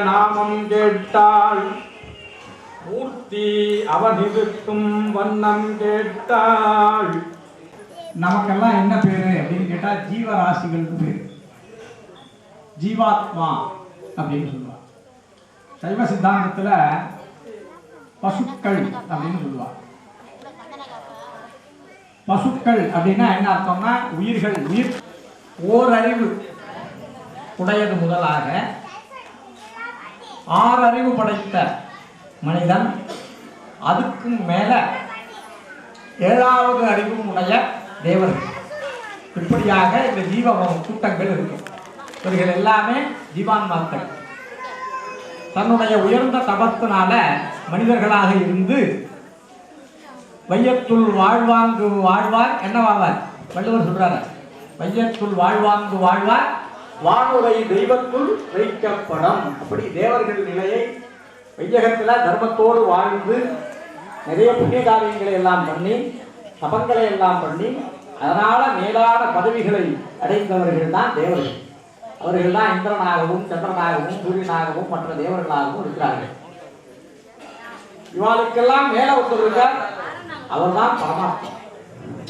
நாமம் கேட்டாள் மூர்த்தி அவனிருக்கும் வண்ணம் கேட்டாள். நமக்கெல்லாம் என்ன பேரு அப்படின்னு கேட்டா ஜீவராசிகளுக்கு பேரு. ஜீவாத்மா அப்படின்னு சொல்லுவார். சைவ சித்தாந்தத்துல பசுக்கள் அப்படின்னு சொல்லுவார். பசுக்கள் அப்படின்னா என்ன அர்த்தம்னா உயிர்கள். உயிர் ஓரறிவு உடையது முதலாக 6 அறிவு படைத்த மனிதன், அதுக்கும் மேல 7வது அறிவும் உடைய தேவர்கள், இப்படியாக இந்த ஜீவ கூட்டங்கள் இருக்கு. இவர்கள் எல்லாமே ஜீவான்மாக்கள். தன்னுடைய உயர்ந்த தபத்தினால மனிதர்களாக இருந்து வையத்துள் வாழ்வாங்கு வாழ்வார் என்னவாவார்? வள்ளுவர் சொல்றாரு, வையத்துள் வாழ்வாங்கு வாழ்வார் வானுரை தெய்வத்துள் வைக்கப்படும். அப்படி தேவர்கள் நிலையை வையகத்துல தர்மத்தோடு வாழ்ந்து நிறைய புண்ணிய காரியங்களை எல்லாம் பண்ணி தபங்களை எல்லாம் பண்ணி அதனால மேலான பதவிகளை அடைந்தவர்கள் தான் தேவர்கள். அவர்கள் தான் இந்திரனாகவும் சந்திரனாகவும் சூரியனாகவும் மற்ற தேவர்களாகவும் இருக்கிறார்கள். இவாளுக்கெல்லாம் மேல ஒருத்தர் இருக்கார், அவர் தான் பரமாத்மா.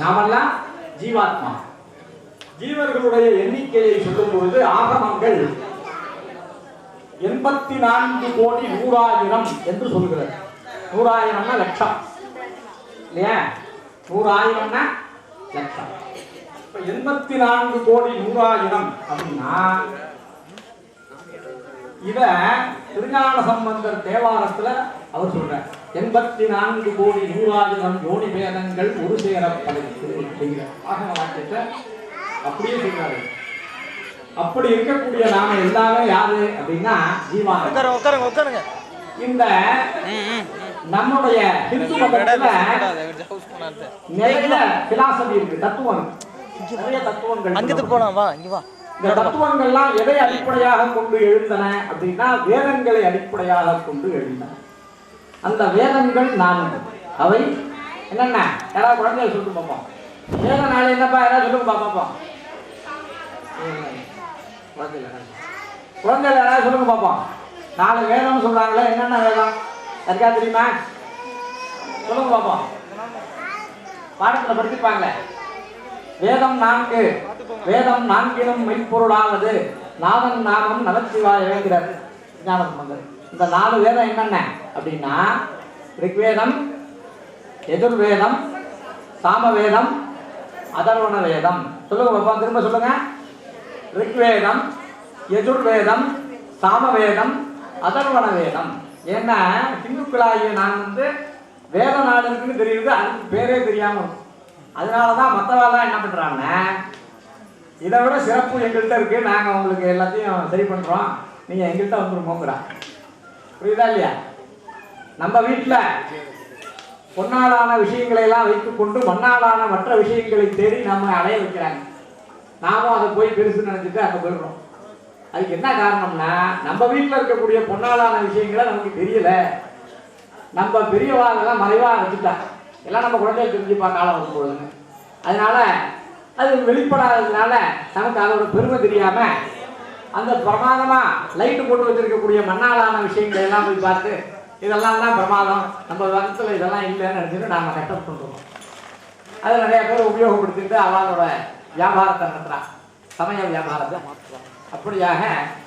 நாமெல்லாம் ஜீவாத்மா. ஜீவர்களுடைய எண்ணிக்கையை சொல்லும் பொழுது ஆகமங்கள் 84,100,000 என்று சொல்கிறது. 100,000 லட்சம் இல்லையா? 100,000 லட்சம். 84,100,000 அப்படின்னா இத திருஞான சம்பந்தர் தேவாரத்துல அவர் சொல்றார், 84,100,000 யோனி பேதங்கள் ஒரு சேரப்படைத்து அப்படிங்கிற ஆகம வாக்கியத்தை அப்படியே சொல்றாரு. அப்படி இருக்கக்கூடிய நாம எல்லாமே யாரு அப்படின்னா ஜீவாத்மா. இந்த நம்முடைய ஹிந்து மதத்துல நிறைய பிலாசபி இருக்கு, தத்துவம், நிறைய தத்துவங்கள். இந்த தத்துவங்கள்லாம் எதை அடிப்படையாக கொண்டு எழுந்தன அப்படின்னா வேதங்களை அடிப்படையாக கொண்டு எழுந்தன. அந்த வேதங்கள் 4. அவை என்னென்ன? யாராவது குழந்தைகள் சொல்லிட்டு பார்ப்போம். வேத நாள் என்னப்பா? யாராவது சொல்லுங்க பார்ப்போம். குழந்தைகள் யாராவது சொல்லுங்க பார்ப்போம். 4 வேதம் சொல்றாங்களே, என்னென்ன வேதம் யாருக்கா தெரியுமா? சொல்லுங்க பார்ப்போம். பாடத்துல படிச்சிருப்பாங்க. வேதம் 4. வேதம் 4னும் மெய்ப்பொருளாவது நாதன் நாமம் நமச்சிவாய வேங்கிறார் ஞானசம்பந்தர். இந்த 4 வேதம் என்னென்ன அப்படின்னா ரிக்வேதம், எஜுர்வேதம், சாமவேதம், அதர்வண வேதம். சொல்லுங்க பாப்பா, திரும்ப சொல்லுங்க. ரிக்வேதம், யஜுர்வேதம், சாமவேதம், அதர்வண வேதம். ஏன்னா ஹிந்துக்களாகிய நான் வேத நாடு இருக்குன்னு தெரியுது, அதுக்கு பேரே தெரியாம இருக்கும். அதனாலதான் மற்றவெல்லாம் என்ன பண்றாங்க, இதை விட சிறப்பு எங்கள்கிட்ட இருக்கு, நாங்க உங்களுக்கு எல்லாத்தையும் சரி பண்றோம், நீங்க எங்கள்கிட்ட வந்துருமோங்கிறா. புரியுதா இல்லையா? நம்ம வீட்டுல பொன்னாலான விஷயங்களை எல்லாம் வைத்துக் கொண்டு மண்ணாலான மற்ற விஷயங்களை தேடி நம்ம அடைய வைக்கிறாங்க. நாமும் அதை போய் பெருசு நினைச்சிட்டு அங்க போயிடுறோம். அதுக்கு என்ன காரணம்னா நம்ம வீட்டில் இருக்கக்கூடிய பொன்னாலான விஷயங்களை நமக்கு தெரியல. நம்ம பெரியவாங்கெல்லாம் மறைவா வச்சுட்டா எல்லாம் நம்ம குழந்தைகள் தெரிஞ்சுப்பா காலம் வரும்பொழுதுன்னு. அதனால அது வெளிப்படாததுனால நமக்கு அதோட பெருமை தெரியாம அந்த பிரமாதமா லைட்டு போட்டு வச்சிருக்கக்கூடிய மண்ணாலான விஷயங்களை எல்லாம் போய் பார்த்து இதெல்லாம் தான் பிரமாதம், நம்ம வருஷத்துல இதெல்லாம் இல்லைன்னு நினைச்சுட்டு நாம கஷ்டப்பட்டுருக்கோம். அதை நிறைய பேர் உபயோகப்படுத்திட்டு அவளோட வியாபாரத்தை நடத்துறா, சமய வியாபாரத்தை. அப்படியாக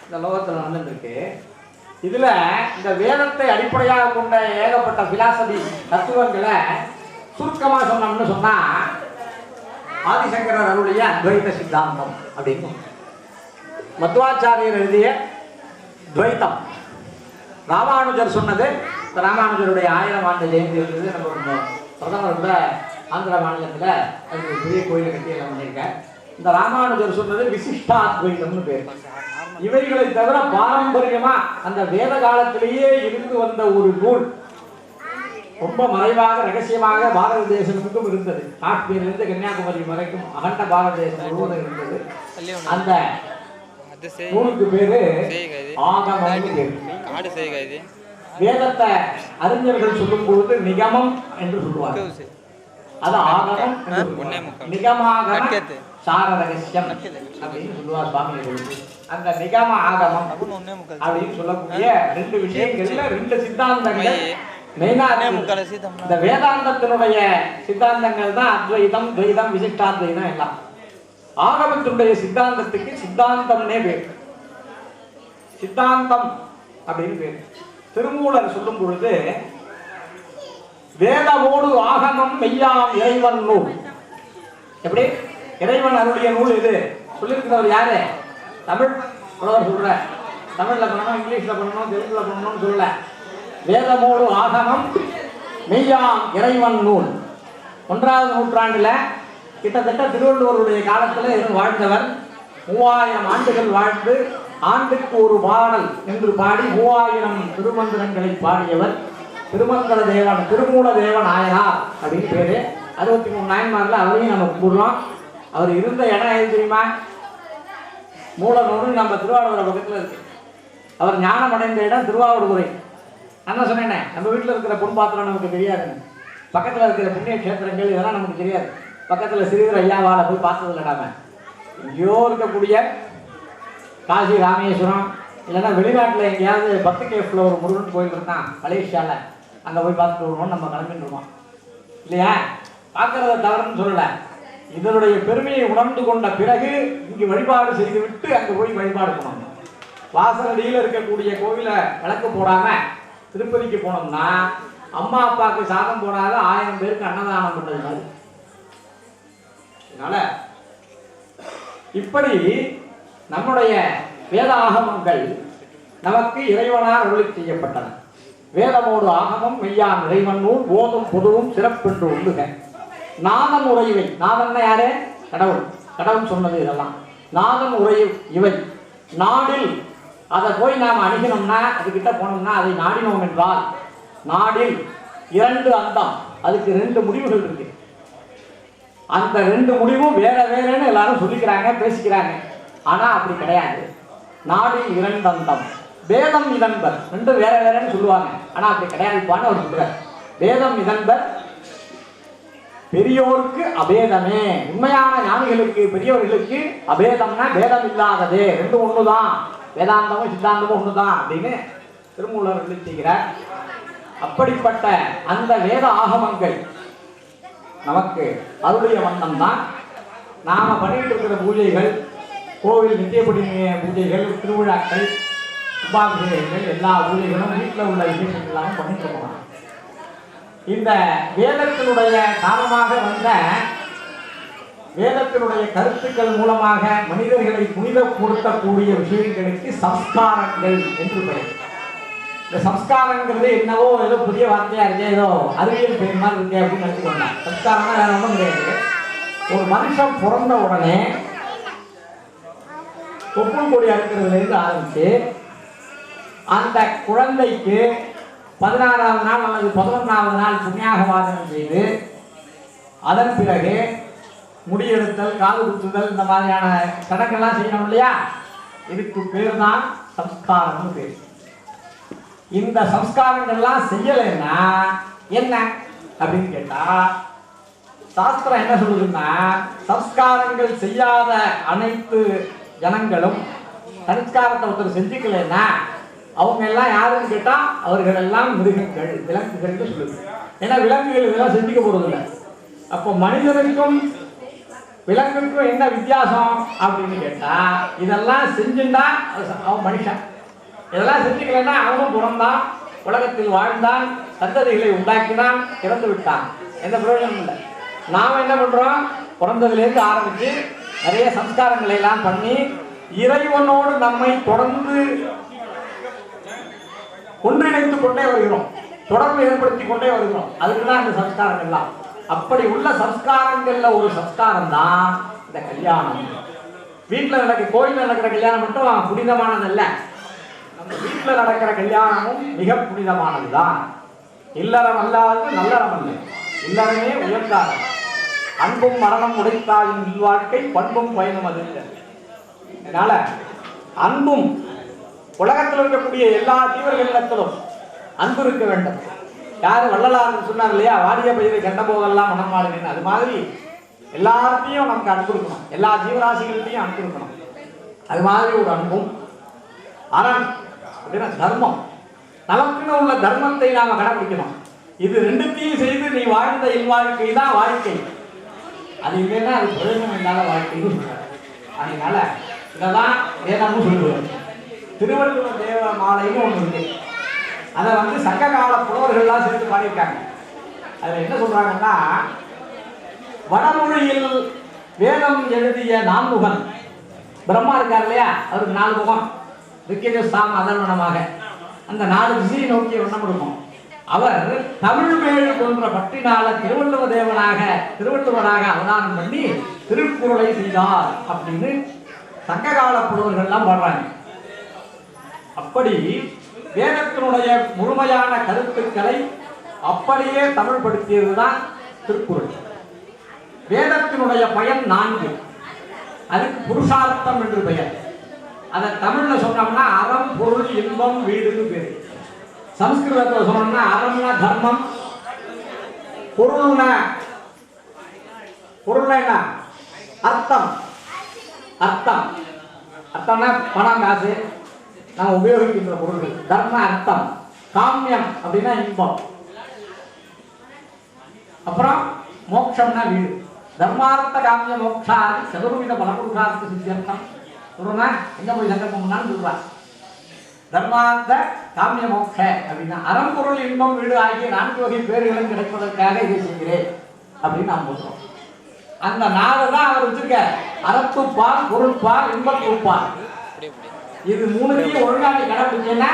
இந்த லோகத்தில் நடந்துருக்கு. இதுல இந்த வேதத்தை அடிப்படையாக கொண்ட ஏகப்பட்ட பிலாசபி தத்துவங்களை சுருக்கமா சொன்னோம்னு சொன்னா ஆதிசங்கரர் அருளிய துவைத சித்தாந்தம் அப்படின்னு, மத்வாச்சாரியர் எழுதிய துவைத்தம், ராமானுஜர் சொன்னது. இந்த ராமானுஜருடைய 1000 ஆண்டு ஜெயந்தி இருந்தது. நம்ம பிரதமர் கூட ஆந்திர மாநிலத்தில் அதுக்கு பெரிய கோயிலை கட்டி எல்லாம் பண்ணியிருக்கேன். இந்த ராமானுஜர் சொன்னது விசிஷ்டாத்வைதம்னு பேர். இவைகளை தவிர பாரம்பரியமா அந்த வேத காலத்திலேயே இருந்து வந்த ஒரு நூல் ரொம்ப மறைவாக ரகசியமாக பாரத தேசத்துக்கும் இருந்தது. காஷ்மீரிலிருந்து கன்னியாகுமரி வரைக்கும் அகண்ட பாரத தேசம் முழுவதும் இருந்தது. அந்த நூலுக்கு பேரு ஆகமம். வேதத்தை அறிஞர்கள் சொல்லும் பொழுது நிகமம் என்று சொல்லுவார்கள். அது ஆகமம், நிகமாக சார ரகசியம் அப்படின்னு சொல்லுவார் சுவாமிகள். அந்த நிகம ஆகமம் அப்படின்னு சொல்லக்கூடிய ரெண்டு விஷயங்கள்ல ரெண்டு சித்தாந்தங்கள் மெயினா இந்த வேதாந்தத்தினுடைய சித்தாந்தங்கள் தான் அத்வைதம், துவைதம், விசிஷ்டாத்வைதம் எல்லாம். ஆகமத்தினுடைய சித்தாந்தத்துக்கு சித்தாந்தம்னே பேர், சித்தாந்தம் அப்படின்னு பேர். திருமூலர் சொல்லும் பொழுது வேதமோடு ஆகமம் மெய்யாம் இறைவன் நூல். எப்படி இறைவன் அருளிய நூல் இது சொல்லியிருக்கிறவர் யாரு? தமிழ் புலவர் சொல்ற. தமிழ்ல பண்ணணும், இங்கிலீஷ்ல பண்ணணும், தெலுங்குல பண்ணணும்னு சொல்லல. வேதமோடு ஆகமம் மெய்யாம் இறைவன் நூல். 1ஆவது நூற்றாண்டுல கிட்டத்தட்ட திருவள்ளுவருடைய காலத்துல இருந்து வாழ்ந்தவர். 3000 ஆண்டுகள் வாழ்ந்து ஆண்டுக்கு ஒரு பாடல் என்று பாடி 3000 திருமந்திரங்களை பாடியவர் திருமந்திர தேவன், திருமூல தேவ நாயனார் அப்படின்னு பேரு. 63 நாயன்மார்ல அவரையும் நம்ம கும்பிடுறோம். அவர் இருந்த இடம் எது தெரியுமா? மூலநூறு நம்ம திருவாவூர் பக்கத்துல இருக்கு. அவர் ஞானம் அடைந்த இடம் திருவாவூர்துறை. நான் சொன்னேனே, நம்ம வீட்டில் இருக்கிற பொன்பாத்திரம் நமக்கு தெரியாதுன்னு, பக்கத்தில் இருக்கிற புண்ணிய கஷேத்திரங்கள் இதெல்லாம் நமக்கு தெரியாது. பக்கத்தில் சிறிதர் ஐயாவால் போய் பார்த்தது இல்லை. நாம எங்கேயோ இருக்கக்கூடிய காசி, ராமேஸ்வரம், இல்லைன்னா வெளிநாட்டில் எங்கேயாவது 10 கேஃபில் ஒரு முருகன் கோயில் இருந்தான் மலேசியாவில், அங்கே போய் பார்த்துட்டு வருவோம்னு நம்ம கிளம்பிட்டு இருக்கோம் இல்லையா? பார்க்கறத தவறுன்னு சொல்லலை. இதனுடைய பெருமையை உணர்ந்து கொண்ட பிறகு இங்கு வழிபாடு செய்துவிட்டு அங்கே போய் வழிபாடு பண்ணணும். வாசலடியில் இருக்கக்கூடிய கோவிலை விளக்கு போடாம திருப்பதிக்கு போனோம்னா அம்மா அப்பாவுக்கு சாதம் போடாத 1000 பேருக்கு அன்னதானம் பண்ணது மாதிரி. அதனால இப்படி நம்முடைய வேத ஆகமங்கள் நமக்கு இறைவனால் அருளி செய்யப்பட்டன. வேதமோடு ஆகமம் மெய்யான் இறைவன் நூல் போதும் பொதுவும் சிறப்பென்று உள்ளுக. நாதன் உரைவை, நாதன் யாரு? கடவுள். கடவுள் சொன்னது இதெல்லாம். நாதன் உரை இவை நாடில் அதை போய் நாம் அணுகினோம்னா, அதுகிட்ட போனோம்னா, அதை நாடினோம் என்றால் நாடில் 2 அந்தம், அதுக்கு 2 முடிவுகள் இருக்கு. அந்த 2 முடிவும் வேற வேறன்னு எல்லாரும் சொல்லிக்கிறாங்க, பேசிக்கிறாங்க. ஆனா அப்படி கிடையாது. நாடில் 2 அந்தம், வேதம் இதன்பர். 2 வேற வேறன்னு சொல்லுவாங்க, ஆனா அப்படி கிடையாதுப்பான்னு அவர் சொல்றார். வேதம் இதன்பர் பெரியோருக்கு அபேதமே. உண்மையான ஞானிகளுக்கு, பெரியவர்களுக்கு அபேதம்னா வேதம் இல்லாதது, 2 ஒண்ணுதான். வேதாந்தமும் சித்தாந்தமும் ஒண்ணுதான் அப்படின்னு திருமூலர் அருளி செய்கிறார். அப்படிப்பட்ட அந்த வேத ஆகமங்கள் நமக்கு அருளிய வண்ணம் தான் நாம பண்ணிட்டு இருக்கிற பூஜைகள், கோவில் நித்தியப்படி பூஜைகள், திருவிழாக்கள், உபாபிஷேகங்கள், எல்லா பூஜைகளும் வீட்டில் உள்ள விஷயங்கள் எல்லாம் பண்ணிட்டு இருக்கோம். இந்த வேதத்தினுடைய காரணமாக வந்த வேதத்தினுடைய கருத்துக்கள் மூலமாக மனிதர்களை புனிதப்படுத்தக்கூடிய விஷயங்களுக்கு சம்ஸ்காரங்கள் என்று பெயர். இந்த சம்ஸ்காரங்கிறது என்னவோ ஏதோ புதிய வார்த்தையா இருக்கே, ஏதோ அறிவியல் பெயர் மாதிரி இருக்கே அப்படின்னு நினைச்சுக்கோங்க. சம்ஸ்காரம்னா வேற ஒன்றும் கிடையாது. ஒரு மனுஷன் பிறந்த உடனே தொப்புள் கொடி அறுக்கிறதுலேருந்து ஆரம்பிச்சு அந்த குழந்தைக்கு 16வது நாள் அல்லது 11வது நாள் புண்ணியாகவாதனம் செய்து அதன் பிறகு முடியெடுத்தல், காது குத்துதல், இந்த மாதிரியான சடங்கெல்லாம் செய்யணும் இல்லையா? இதுக்கு பேர் தான் சம்ஸ்காரம் பேர். இந்த சம்ஸ்காரங்கள்லாம் செய்யலைன்னா என்ன அப்படின்னு கேட்டா, சாஸ்திரம் என்ன சொல்லுதுன்னா, சம்ஸ்காரங்கள் செய்யாத அனைத்து ஜனங்களும் சம்ஸ்காரத்தை ஒருத்தர் செஞ்சுக்கலைன்னா அவங்க எல்லாம் யாருன்னு கேட்டா அவர்கள் எல்லாம் மிருகங்கள், விலங்குகள் சொல்லுது. ஏன்னா விலங்குகள் இதெல்லாம் செஞ்சுக்க போறதில்லை. அப்போ மனிதனுக்கும் விலங்குக்கும் என்ன வித்தியாசம் அப்படின்னு கேட்டா, இதெல்லாம் செஞ்சுட்டா அவன் மனுஷன், இதெல்லாம் செஞ்சுக்கலைன்னா அவனும் பிறந்தான், உலகத்தில் வாழ்ந்தான், சந்ததிகளை உண்டாக்கினான், இறந்து விட்டான், எந்த பிரயோஜனமும் இல்லை. நாம் என்ன பண்றோம்? பிறந்ததுலேருந்து ஆரம்பிச்சு நிறைய சம்ஸ்காரங்களை எல்லாம் பண்ணி இறைவனோடு நம்மை தொடர்ந்து ஒன்றிணைத்துக் கொண்டே வருகிறோம், தொடர்பு ஏற்படுத்தி கொண்டே வருகிறோம். அதுக்குதான் இந்த சம்ஸ்காரங்கள் எல்லாம். அப்படி உள்ள சம்ஸ்காரங்கள்ல ஒரு சம்ஸ்காரம் தான் இந்த கல்யாணம். வீட்டில் நடக்கிற, கோயிலில் நடக்கிற கல்யாணம் மட்டும் புனிதமானது அல்ல, நம்ம வீட்டில் நடக்கிற கல்யாணமும் மிக புனிதமானதுதான். இல்லறம் அல்லாதது நல்லறம் அல்ல, இல்லறமே உயர்ந்தாரம். அன்பும் மரணம் உடைத்தாயின் வாழ்க்கை, பண்பும் பயனும் அது இல்லை. அதனால அன்பும், உலகத்தில் இருக்கக்கூடிய எல்லா ஜீவர்களிடத்திலும் அன்பு இருக்க வேண்டும். யாரு வள்ளலார் சொன்னார் இல்லையா, வாடிய பயிரை கண்ட போதெல்லாம் மனம் மாறுகிறேன். அது மாதிரி எல்லாத்தையும் நமக்கு அன்பு இருக்கணும், எல்லா ஜீவராசிகள்கிட்டையும் அன்பு இருக்கணும். அது மாதிரி ஒரு அன்பும், அரண் அப்படின்னா தர்மம், நமக்குன்னு உள்ள தர்மத்தை நாம கடைபிடிக்கணும். இது ரெண்டுத்தையும் செய்து நீ வாழ்ந்த இல்வாழ்க்கை தான் வாழ்க்கை. அது இல்லைன்னா அது பிரயோஜனம் இல்லாத வாழ்க்கைன்னு சொல்றாரு. அதனால இதெல்லாம் வேதம்னு சொல்லுவார். திருவள்ளுவர் தேவ மாலைன்னு ஒன்று இருக்கு. அதை சங்க கால புலவர்கள்லாம் சேர்த்து பாடியிருக்காங்க. அதில் என்ன சொல்றாங்கன்னா, வடமொழியில் வேதம் எழுதிய நான்முகன் பிரம்மா இருக்கார் இல்லையா, அவருக்கு 4 முகம், ரிக்கேஜ சாம அதர்வனமாக அந்த 4 திசையை நோக்கிய வண்ணம் இருக்கும். அவர் தமிழ் மேல் போன்ற பற்றினால திருவள்ளுவராக அவதாரம் பண்ணி திருக்குறளை செய்தார் அப்படின்னு சங்ககால புலவர்கள்லாம் பாடுறாங்க. அப்படி வேதத்தினுடைய முழுமையான கருத்துக்களை அப்படியே தமிழ் படுத்தியதுதான் திருக்குறள். வேதத்தினுடைய பயன் 4, அதுக்கு புருஷார்த்தம் என்று பெயர். அதை தமிழ்ல சொன்னோம்னா அறம், பொருள், இன்பம், வீடுன்னு பேரு. சமஸ்கிருதத்தில் சொன்னோம்னா அறம்னா தர்மம், பொருள்னா என்ன அர்த்தம், அர்த்தம்னா பணம் காசு நாம் உபயோகிக்கின்ற பொருள்கள், தர்ம அர்த்தம், காமியம் அப்படின்னா இன்பம், அப்புறம் மோட்சம்னா வீடு. தர்மார்த்த காமிய மோட்சாதி சதுர்வித பலபுருஷார்த்த சித்தியர்த்தம் சொல்றா. எங்க போய் சங்கல்பம்னான்னு சொல்றா. தர்மார்த்த காமிய மோட்ச அப்படின்னா அறம்பொருள் இன்பம் வீடு ஆகிய 4 வகை பேர்களும் கிடைப்பதற்காக இதை செய்கிறேன் அப்படின்னு நாம் சொல்றோம். அந்த 4 தான் அவர் வச்சிருக்கார். அறத்துப்பால், பொருட்பால், இன்பத்துப்பால். இது 3ஐயும் ஒழுங்காக கடைபிடிச்சேன்னா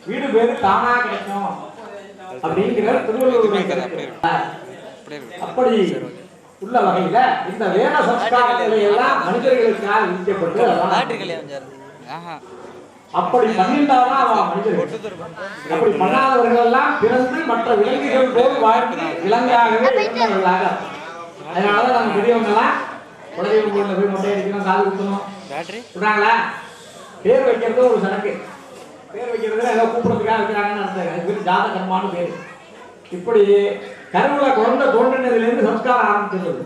வீடு பேரு தானா கிடைக்கும் அப்படிங்கிற திருவள்ளுவர். அப்படி உள்ள வகையில இந்த வேத சம்ஸ்காரங்களை எல்லாம் மனிதர்களுக்காக விதிக்கப்பட்டு அப்படி பண்ணிட்டாதான் அவன் மனிதர்கள். அப்படி பண்ணாதவர்கள் எல்லாம் பிறந்து மற்ற விலங்குகள் போல் வாழ்ந்து விலங்காகவே இருந்தவர்களாக. அதனாலதான் நம்ம பெரியவங்க எல்லாம் குழந்தைங்க போய் மொட்டை அடிக்கணும், காது குத்தணும் சொல்றாங்களா. பேர் வைக்கிறது ஒரு சடங்கு. பேர் வைக்கிறதுல ஏதோ கூப்பிடுறதுக்காக வைக்கிறாங்கன்னு அர்த்தம். ஜாத கர்மான்னு பேர். இப்படி கருவுல குழந்தை தோன்றினதுலேருந்து சம்ஸ்காரம் ஆரம்பிச்சிருந்தது.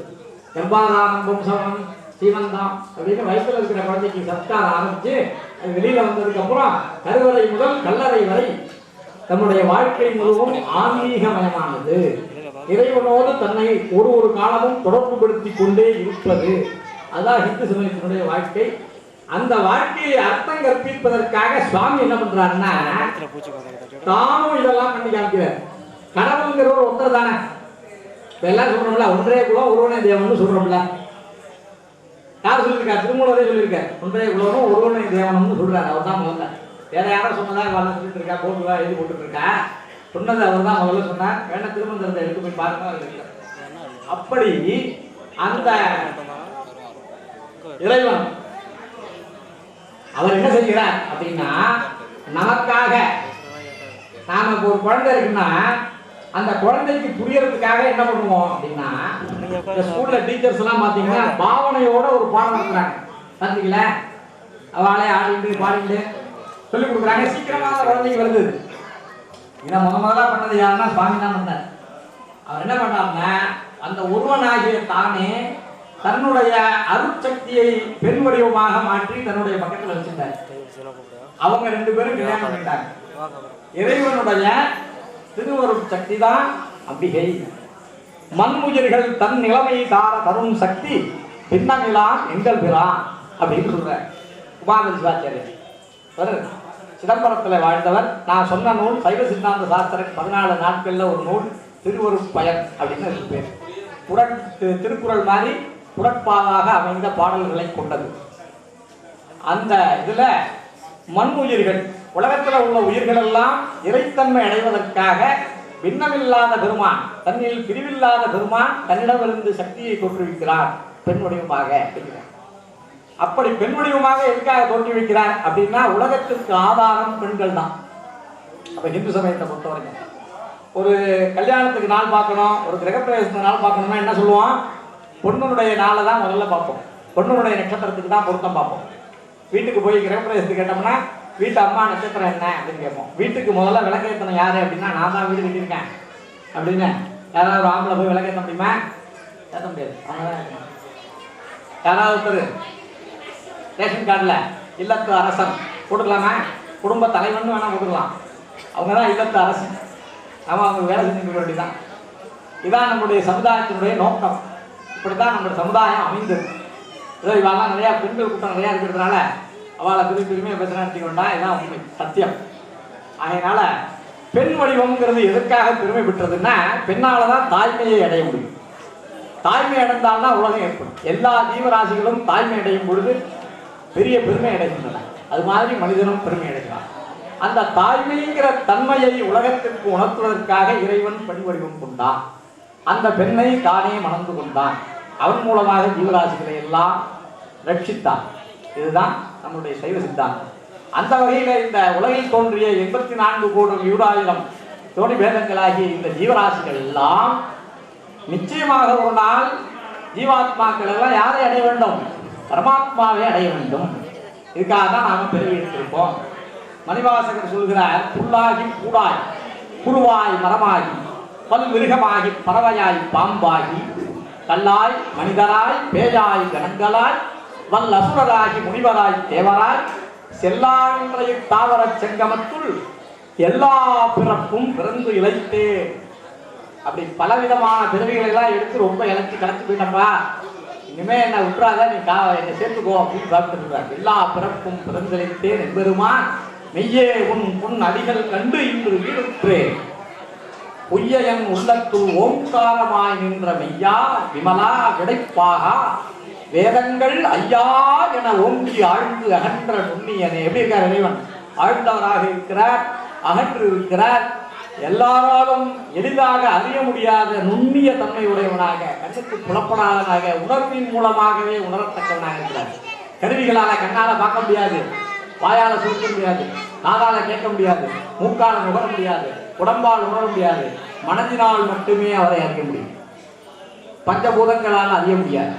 கர்ப்பாதானம், வம்சவம், சீமந்தம் அப்படின்னு வயசுல இருக்கிற குழந்தைக்கு சம்ஸ்காரம் ஆரம்பிச்சு அது வெளியில வந்ததுக்கு அப்புறம் கருவறை முதல் கல்லறை வரை தன்னுடைய வாழ்க்கை முழுவதும் ஆன்மீகமயமானது. இறைவனோடு தன்னை ஒரு காலமும் தொடர்புபடுத்தி கொண்டே இருப்பது. அதுதான் ஹிந்து சமயத்தினுடைய வாழ்க்கை. அந்த வாழ்க்கையை அர்த்தம் கற்பிப்பதற்காக சுவாமி என்ன பண்றாருன்னா தானும் இதெல்லாம் பண்ணி காமிக்கிறார். கடவுள்ங்கிறவர் ஒருத்தர் தானே. இப்ப எல்லாம் சொல்றோம்ல, ஒன்றே குலம் ஒருவனே தேவன் சொல்றோம்ல. யார் சொல்லியிருக்காரு? திருமூலரே சொல்லியிருக்காரு. ஒன்றே குலமும் ஒருவனே தேவனம்னு சொல்றாரு. அவர் தான் முதல்ல. வேற யாரும் சொன்னதா வரல சொல்லிட்டு இருக்கா, போட்டுவா எழுதி போட்டு இருக்கா. சொன்னது அவர் தான் முதல்ல சொன்னார். வேணா திருமந்திரத்தை எடுத்து போய் பாருங்க. அப்படி அந்த இறைவன் அவர் என்ன செய்கிறார் அப்படின்னா, நமக்காக நாம ஒரு குழந்தை இருக்குன்னா அந்த குழந்தைக்கு புரியறதுக்காக என்ன பண்ணுவோம் அப்படின்னா, ஸ்கூல்ல டீச்சர்ஸ் எல்லாம் பாத்தீங்கன்னா பாவனையோட ஒரு பாடம் நடத்துறாங்க. பாத்தீங்களா, அவளே ஆடிட்டு பாடிட்டு சொல்லி கொடுக்குறாங்க. சீக்கிரமா அந்த குழந்தைக்கு வருது. இதை முதலா பண்ணது யாருன்னா சுவாமி தான் பண்ணார். அவர் என்ன பண்ணாருன்னா, அந்த ஒருவனாகிய தானே தன்னுடைய அருட்சக்தியை பெண் வடிவமாக மாற்றி தன்னுடைய பக்கத்தில் வச்சிருந்தார். அவங்க 2 பேரும் கல்யாணம் பண்ணிட்டாங்க. இறைவனுடைய திருவருட் சக்தி தான் அம்பிகை. மண்முயிர்கள் தன் நிலைமை தார தரும் சக்தி பின்னமிலான் எங்கள் பிரான் அப்படின்னு சொல்ற உமாபதி சிவாச்சாரியர். சிதம்பரத்தில் வாழ்ந்தவர். நான் சொன்ன நூல் சைவ சித்தாந்த சாஸ்திரம் 14 நாட்கள்ல ஒரு நூல் திருவருட் பயன் அப்படின்னு பேர். திருக்குறள் மாதிரி குரட்பாவாக அமைந்த பாடல்களை கொண்டது. அந்த இதுல மண் உயிர்கள், உலகத்தில் உள்ள உயிர்கள் எல்லாம் இறைத்தன்மை அடைவதற்காக பின்னமில்லாத பெருமான், தன்னில் பிரிவில்லாத பெருமான் தன்னிடமிருந்து சக்தியை தோற்றுவிக்கிறார் பெண் வடிவமாக. அப்படி பெண் வடிவமாக எதுக்காக தோற்றுவிக்கிறார் அப்படின்னா, உலகத்திற்கு ஆதாரம் பெண்கள் தான். அப்ப இந்து சமயத்தை பொறுத்தவரைக்கும் ஒரு கல்யாணத்துக்கு நாள் பார்க்கணும், ஒரு கிரகப்பிரவேசத்துக்கு நாள் பார்க்கணும்னா என்ன சொல்லுவோம்? பொண்ணுடைய நாளை தான் முதல்ல பார்ப்போம். பொண்ணுடைய நட்சத்திரத்துக்கு தான் பொருத்தம் பார்ப்போம். வீட்டுக்கு போய் கிரகப்பிரவேசத்துக்கு கேட்டோம்னா வீட்டு அம்மா நட்சத்திரம் என்ன அப்படின்னு கேட்போம். வீட்டுக்கு முதல்ல விளக்கேற்றணும் யாரு அப்படின்னா, நான் தான் வீடு கட்டியிருக்கேன் அப்படின்னு யாராவது ஒரு ஆம்பளை போய் விளக்கேற்ற முடியுமா? ஏற்ற முடியாது. அவங்க தான் யாராவது ஒருத்தர் ரேஷன் கார்டில் இல்லத்து அரசன் போட்டுக்கலாமா? குடும்ப தலைவன் வேணால் போட்டுக்கலாம். அவங்க தான் இல்லத்து அரசன். அவங்க வேலை செஞ்சுக்க வேண்டியதான். இதான் நம்முடைய சமுதாயத்தினுடைய நோக்கம். இப்படித்தான் நம்முடைய சமுதாயம் அமைந்தது. ஏதோ இவெல்லாம் நிறையா பெண்கள் கூட்டம் நிறையா இருக்கிறதுனால அவளை பெருமையை பேசுகிறான்னு கொண்டா இதுதான் உண்மை, சத்தியம். அதனால பெண் வடிவம்ங்கிறது எதற்காக பெருமை பெற்றதுன்னா, பெண்ணால் தான் தாய்மையை அடைய முடியும். தாய்மை அடைந்தால்தான் உலகம் ஏற்படும். எல்லா ஜீவராசிகளும் தாய்மை அடையும் பொழுது பெரிய பெருமை அடைகின்றன. அது மாதிரி மனிதனும் பெருமை அடைகிறான். அந்த தாய்மைங்கிற தன்மையை உலகத்திற்கு உணர்த்துவதற்காக இறைவன் பெண் வடிவம் கொண்டான். அந்த பெண்ணை தானே மணந்து கொண்டான். அவன் மூலமாக ஜீவராசிகளை எல்லாம் ரட்சித்தான். இதுதான் நம்முடைய சைவ சித்தாந்தம். அந்த வகையில் இந்த உலகில் தோன்றிய 84 கோடி 100,000 தோணி பேதங்களாகிய இந்த ஜீவராசிகள் எல்லாம் நிச்சயமாக ஒரு நாள் ஜீவாத்மாக்கள் எல்லாம் யாரை அடைய வேண்டும்? பரமாத்மாவை அடைய வேண்டும். இதுக்காக தான் நாம் பெருவி எடுத்திருப்போம். மணிவாசகர் சொல்கிறார், புல்லாகி கூடாய், புழுவாய் மரமாகி, பல் மிருகமாகி, பறவையாய் பாம்பாகி, கல்லாய் மனிதராய், பேயாய் கணங்களாய், வல் அசுரராகி முனிவராய் தேவராய், செல்லான்றைய தாவர செங்கமத்துள் எல்லா பிறப்பும் பிறந்து இழைத்தே. அப்படி பலவிதமான பிறவிகளை எல்லாம் எடுத்து ரொம்ப இழைச்சி கலைச்சு போயிட்டப்பா, இனிமே என்ன விட்டுறாத, நீ என்னை சேர்த்துக்கோ அப்படின்னு பார்த்துருக்கார். எல்லா பிறப்பும் பிறந்தளித்தேன் என்பெருமான் மெய்யே உன் பொன் அடிகள் கண்டு இன்று வீடுற்றேன். பொய்யன் உள்ளத்துள் ஓங்காரமாய் நின்ற மெய்யா விமலா விடைப்பாகா வேதங்கள் ஐயா என ஓங்கி ஆழ்ந்து அகன்ற நுண்ணியனே. எப்படி இருக்கார் இறைவன்? ஆழ்ந்தவராக இருக்கிறார், அகன்று இருக்கிறார். எல்லாராலும் எளிதாக அறிய முடியாத நுண்ணிய தன்மை உடையவனாக, கண்ணுக்கு புலப்படாதவனாக, உணர்வின் மூலமாகவே உணரத்தக்கவனாக இருக்கிறார். கருவிகளால கண்ணால பார்க்க முடியாது, வாயால சுருக்க முடியாது, காதால கேட்க முடியாது, மூக்கால நுகர முடியாது, உடம்பால் உணர முடியாது. மனதினால் மட்டுமே அவரை அறிய முடியும். பஞ்சபூதங்களால் அறிய முடியாது.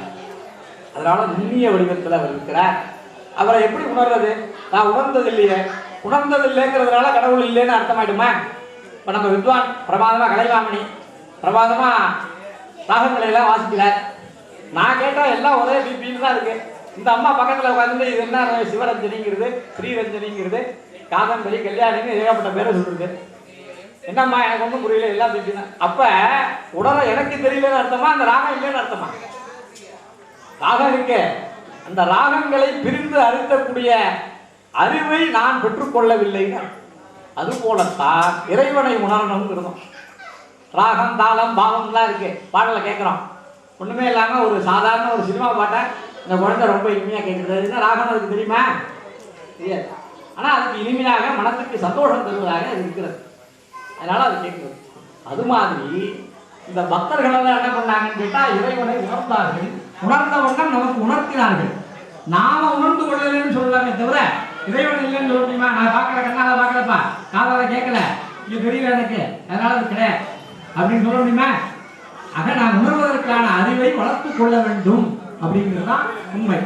அதனால நுண்ணிய வடிவத்தில் அவர் இருக்கிறார். அவரை எப்படி உணர்றது? நான் உணர்ந்தது இல்லையே. உணர்ந்தது இல்லைங்கிறதுனால கடவுள் இல்லைன்னு அர்த்தமாயிடுமா? இப்போ நம்ம வித்வான் பிரமாதமாக கலைவாமணி பிரமாதமாக ராகங்களை எல்லாம் வாசிக்கிறார். நான் கேட்டால் எல்லாம் ஒரே பிபின்னு தான் இருக்கு. இந்த அம்மா பக்கத்தில் உட்காந்து இது என்ன சிவரஞ்சனிங்கிறது, ஸ்ரீரஞ்சனிங்கிறது, காதம்பரி, கல்யாணின்னு ஏகப்பட்ட பேரை சொல்றது. என்னம்மா எனக்கு ஒன்றும் புரியல, எல்லாம் பிபி தான். அப்போ உடனே எனக்கு தெரியலன்னு அர்த்தமா, அந்த ராகம் இல்லைன்னு அர்த்தமா? ராகம் இருக்கு. அந்த ராகங்களை பிரிந்து அறிந்தக்கூடிய அறிவை நான் பெற்றுக்கொள்ளவில்லைன்னு. அது போலத்தான் இறைவனை உணரணும்ங்கிறதும். ராகம் தாளம் பாவம்லாம் இருக்கு, பாடலை கேட்குறோம். ஒன்றுமே இல்லாமல் ஒரு சாதாரண ஒரு சினிமா பாட்டை இந்த குழந்தை ரொம்ப இனிமையாக கேட்குறது. என்ன ராகம் அதுக்கு தெரியுமா? தெரியாது. ஆனால் அதுக்கு இனிமையாக மனத்துக்கு சந்தோஷம் தருவதாக அது இருக்கிறது. அதனால அது கேட்குறது. அது மாதிரி இந்த பக்தர்களெல்லாம் என்ன பண்ணாங்கன்னு கேட்டால் இறைவனை உணர்ந்தார்கள். உணர்ந்தவர்கள் நமக்கு உணர்த்தினார்கள். நாம உணர்ந்து கொள்ளலன்னு சொல்லலாமே தவிர இறைவன் இல்லைன்னு சொல்ல முடியுமா? நான் பார்க்கல, கண்ணால பார்க்கலப்பா, காதால கேட்கல, இது தெரியல எனக்கு, அதனால அது கிடையாது அப்படின்னு சொல்ல முடியுமா? ஆக நான் உணர்வதற்கான அறிவை வளர்த்து கொள்ள வேண்டும் அப்படிங்கிறது தான் உண்மை.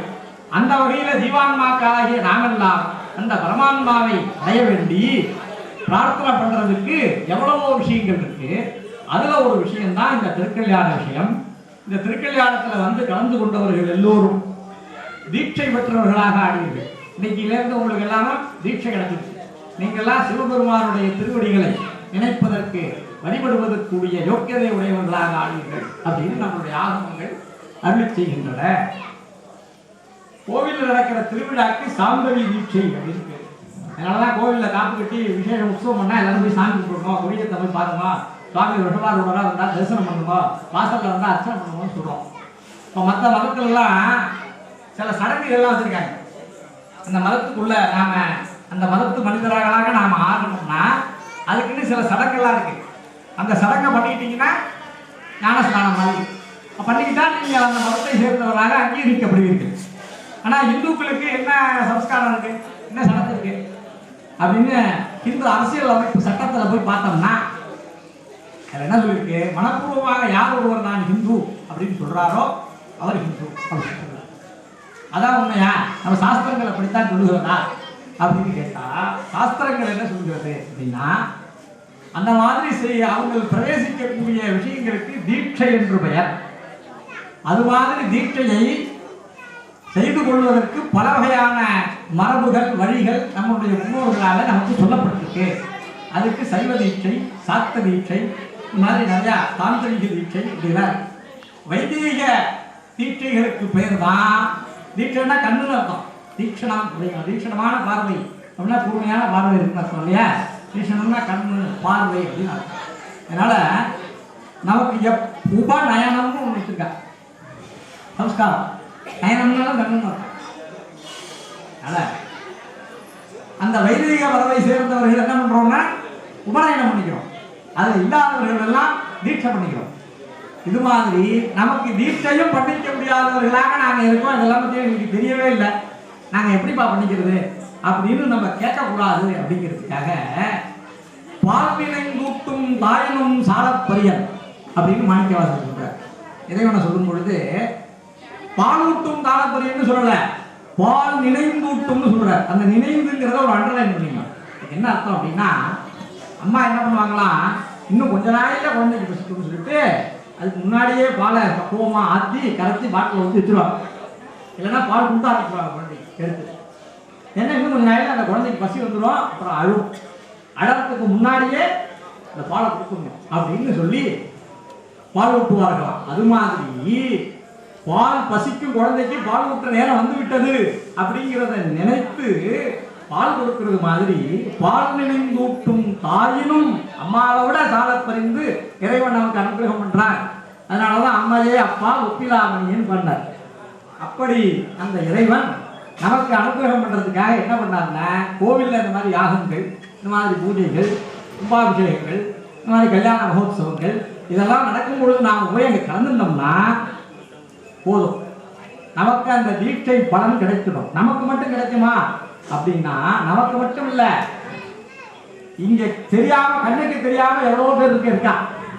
அந்த வகையில் ஜீவான்மாக்களாகிய நாமெல்லாம் அந்த பரமான்மாவை அடைய வேண்டி பிரார்த்தனை பண்றதுக்கு எவ்வளவோ விஷயங்கள் இருக்கு. அதுல ஒரு விஷயம்தான் இந்த திருக்கல்யாண விஷயம். இந்த திருக்கல்யாணத்துல வந்து கலந்து கொண்டவர்கள் எல்லோரும் தீட்சை பெற்றவர்களாக ஆடியீர்கள். இன்னைக்கிலேருந்து உங்களுக்கு எல்லாமே தீட்சை கிடைச்சிருக்கு. நீங்கள்லாம் சிவபெருமானுடைய திருவடிகளை நினைப்பதற்கு வழிபடுவதற்குரிய யோக்கியதை உடையவர்களாக ஆடியீர்கள் அப்படின்னு நம்மளுடைய ஆகமங்கள் அருளி செய்கின்றன. கோவிலில் நடக்கிற திருவிழாக்கு சாம்பவி தீட்சை அப்படின்னு பேர். அதனாலதான் கோவிலில் காப்பு கட்டி விசேஷ உற்சவம் பண்ணா எல்லாரும் போய் சாமி கும்பிடணும், கொடியத்தை போய் பாருங்க, சுவாமி விஷபாரூடரா இருந்தா தரிசனம் பண்ணணும், வாசல்ல இருந்தா அர்ச்சனை பண்ணணும்னு சொல்றோம். இப்போ மற்ற மதத்துலலாம் சில சடங்குகள்லாம் வச்சிருக்காங்க. அந்த மதத்துக்குள்ள நாம அந்த மதத்து மனிதர்களாக நாம ஆகணும்னா அதுக்குன்னு சில சடங்கெல்லாம் இருக்கு. அந்த சடங்கை பண்ணிக்கிட்டீங்கன்னா ஞானஸ்நானம் மாதிரி பண்ணிக்கிட்டா நீங்க அந்த மதத்தை சேர்ந்தவராக அங்கீகரிக்கப்படுவீர்கள். ஆனா இந்துக்களுக்கு என்ன சம்ஸ்காரம் இருக்கு, என்ன சடங்கு இருக்கு அப்படின்னு இந்து அரசியல் அமைப்பு சட்டத்துல போய் பார்த்தோம்னா அதுல என்ன சொல்லியிருக்கு? மனப்பூர்வமாக யார் ஒருவர் நான் ஹிந்து அப்படின்னு சொல்றாரோ அவர் ஹிந்து அப்படின்னு சொல்றாரு. அதான் உண்மையா? நம்ம சாஸ்திரங்கள் அப்படித்தான் சொல்லுகிறதா அப்படின்னு கேட்டா சாஸ்திரங்கள் என்ன சொல்கிறது அப்படின்னா அந்த மாதிரி அவங்க பிரவேசிக்கக்கூடிய விஷயங்களுக்கு தீட்சை என்று பெயர். அது மாதிரி தீட்சையை செய்து கொள்வதற்கு பல வகையான மரபுகள் வழிகள் நம்முடைய முன்னோர்களால் நமக்கு சொல்லப்பட்டிருக்கு. அதுக்கு சைவ தீட்சை, சாக்த தீட்சை, இந்த மாதிரி நிறையா தாந்திரிக தீட்சை இப்படிலாம். வைதீக தீட்சைகளுக்கு பேர் தான் தீட்சைன்னா கண்ணுன்னு அர்த்தம். தீட்சணம் அப்படிங்கிற தீட்சணமான பார்வை அப்படின்னா கூர்மையான பார்வை இருக்குன்னு அர்த்தம் இல்லையா? தீட்சணம்னா கண்ணு பார்வை அப்படின்னு அர்த்தம். அதனால நமக்கு உபநயனம்னு ஒன்று வச்சிருக்கா சம்ஸ்காரம். நயனம்னாலும் கண்ணுன்னு அர்த்தம். அதனால அந்த வைதிக வரவை சேர்ந்தவர்கள் என்ன பண்றோம்னா உபநயனம் பண்ணிக்கிறோம். அதில் இல்லாதவர்கள் எல்லாம் தீட்சை பண்ணிக்கிறோம். இது மாதிரி நமக்கு தீட்சையும் பண்ணிக்க முடியாதவர்களாக நாங்கள் இருக்கோம். இதெல்லாம் பற்றி எங்களுக்கு தெரியவே இல்லை, நாங்கள் எப்படிப்பா பண்ணிக்கிறது அப்படின்னு நம்ம கேட்கக்கூடாது அப்படிங்கிறதுக்காக பால்வினைந்தூட்டும் தாயினும் சாலப்பரியல் அப்படின்னு மாணிக்கவாசகர் சொல்றார். இறைவனை சொல்லும் பொழுது பாலூட்டும் தாளப்பரியல்னு சொல்லலை, பால் நினைந்தூட்டும்னு சொல்றார். அந்த நினைந்துங்கிறத ஒரு அண்டர்லைன் பண்ணிக்கலாம். என்ன அர்த்தம் அப்படின்னா, அம்மா என்ன பண்ணுவாங்களாம், இன்னும் கொஞ்ச நாளையில குழந்தைக்கு பசிக்கும்னு சொல்லிட்டு அதுக்கு முன்னாடியே பாலை பக்குவமாக ஆற்றி கரைச்சி பாட்டில் ஊற்றி வச்சுருவாங்க. இல்லைன்னா பால் கொடுத்து ஆரம்பிச்சுருவாங்க குழந்தைக்கு எடுத்து. ஏன்னா இன்னும் கொஞ்சம் நாளையில் அந்த குழந்தைக்கு பசி வந்துடும், அப்புறம் அழும். அழறதுக்கு முன்னாடியே அந்த பாலை கொடுக்கணும் அப்படின்னு சொல்லி பால் ஊட்டுவார்களாம். அது மாதிரி பால் பசிக்கும் குழந்தைக்கு பால் ஊட்டுற நேரம் வந்து விட்டது அப்படிங்கிறத நினைத்து பால் கொடுக்கிறது மாதிரி பால் நினைந்தூட்டும் தாயினும் அம்மாவை விட சாலப்பறிந்து இறைவன் நமக்கு அனுகிரகம் பண்றார். அதனாலதான் அம்மையே அப்பா ஒப்பிலாமணின்னு பண்ணார். அப்படி அந்த இறைவன் நமக்கு அனுகிரகம் பண்றதுக்காக என்ன பண்ணார்னா, கோவில்ல இந்த மாதிரி யாகங்கள், இந்த மாதிரி பூஜைகள், கும்பாபிஷேகங்கள், இந்த மாதிரி கல்யாண மகோத்சவங்கள் இதெல்லாம் நடக்கும் பொழுது நாம் போய் அங்கே கலந்துட்டோம்னா போதும், நமக்கு அந்த தீட்சை பலன் கிடைச்சிடும். நமக்கு மட்டும் கிடைக்குமா அப்படின்னா, நமக்கு மட்டும் இல்லை, இங்க தெரியாம கண்ணுக்கு தெரியாம எவ்வளோ பேர் இருக்கா.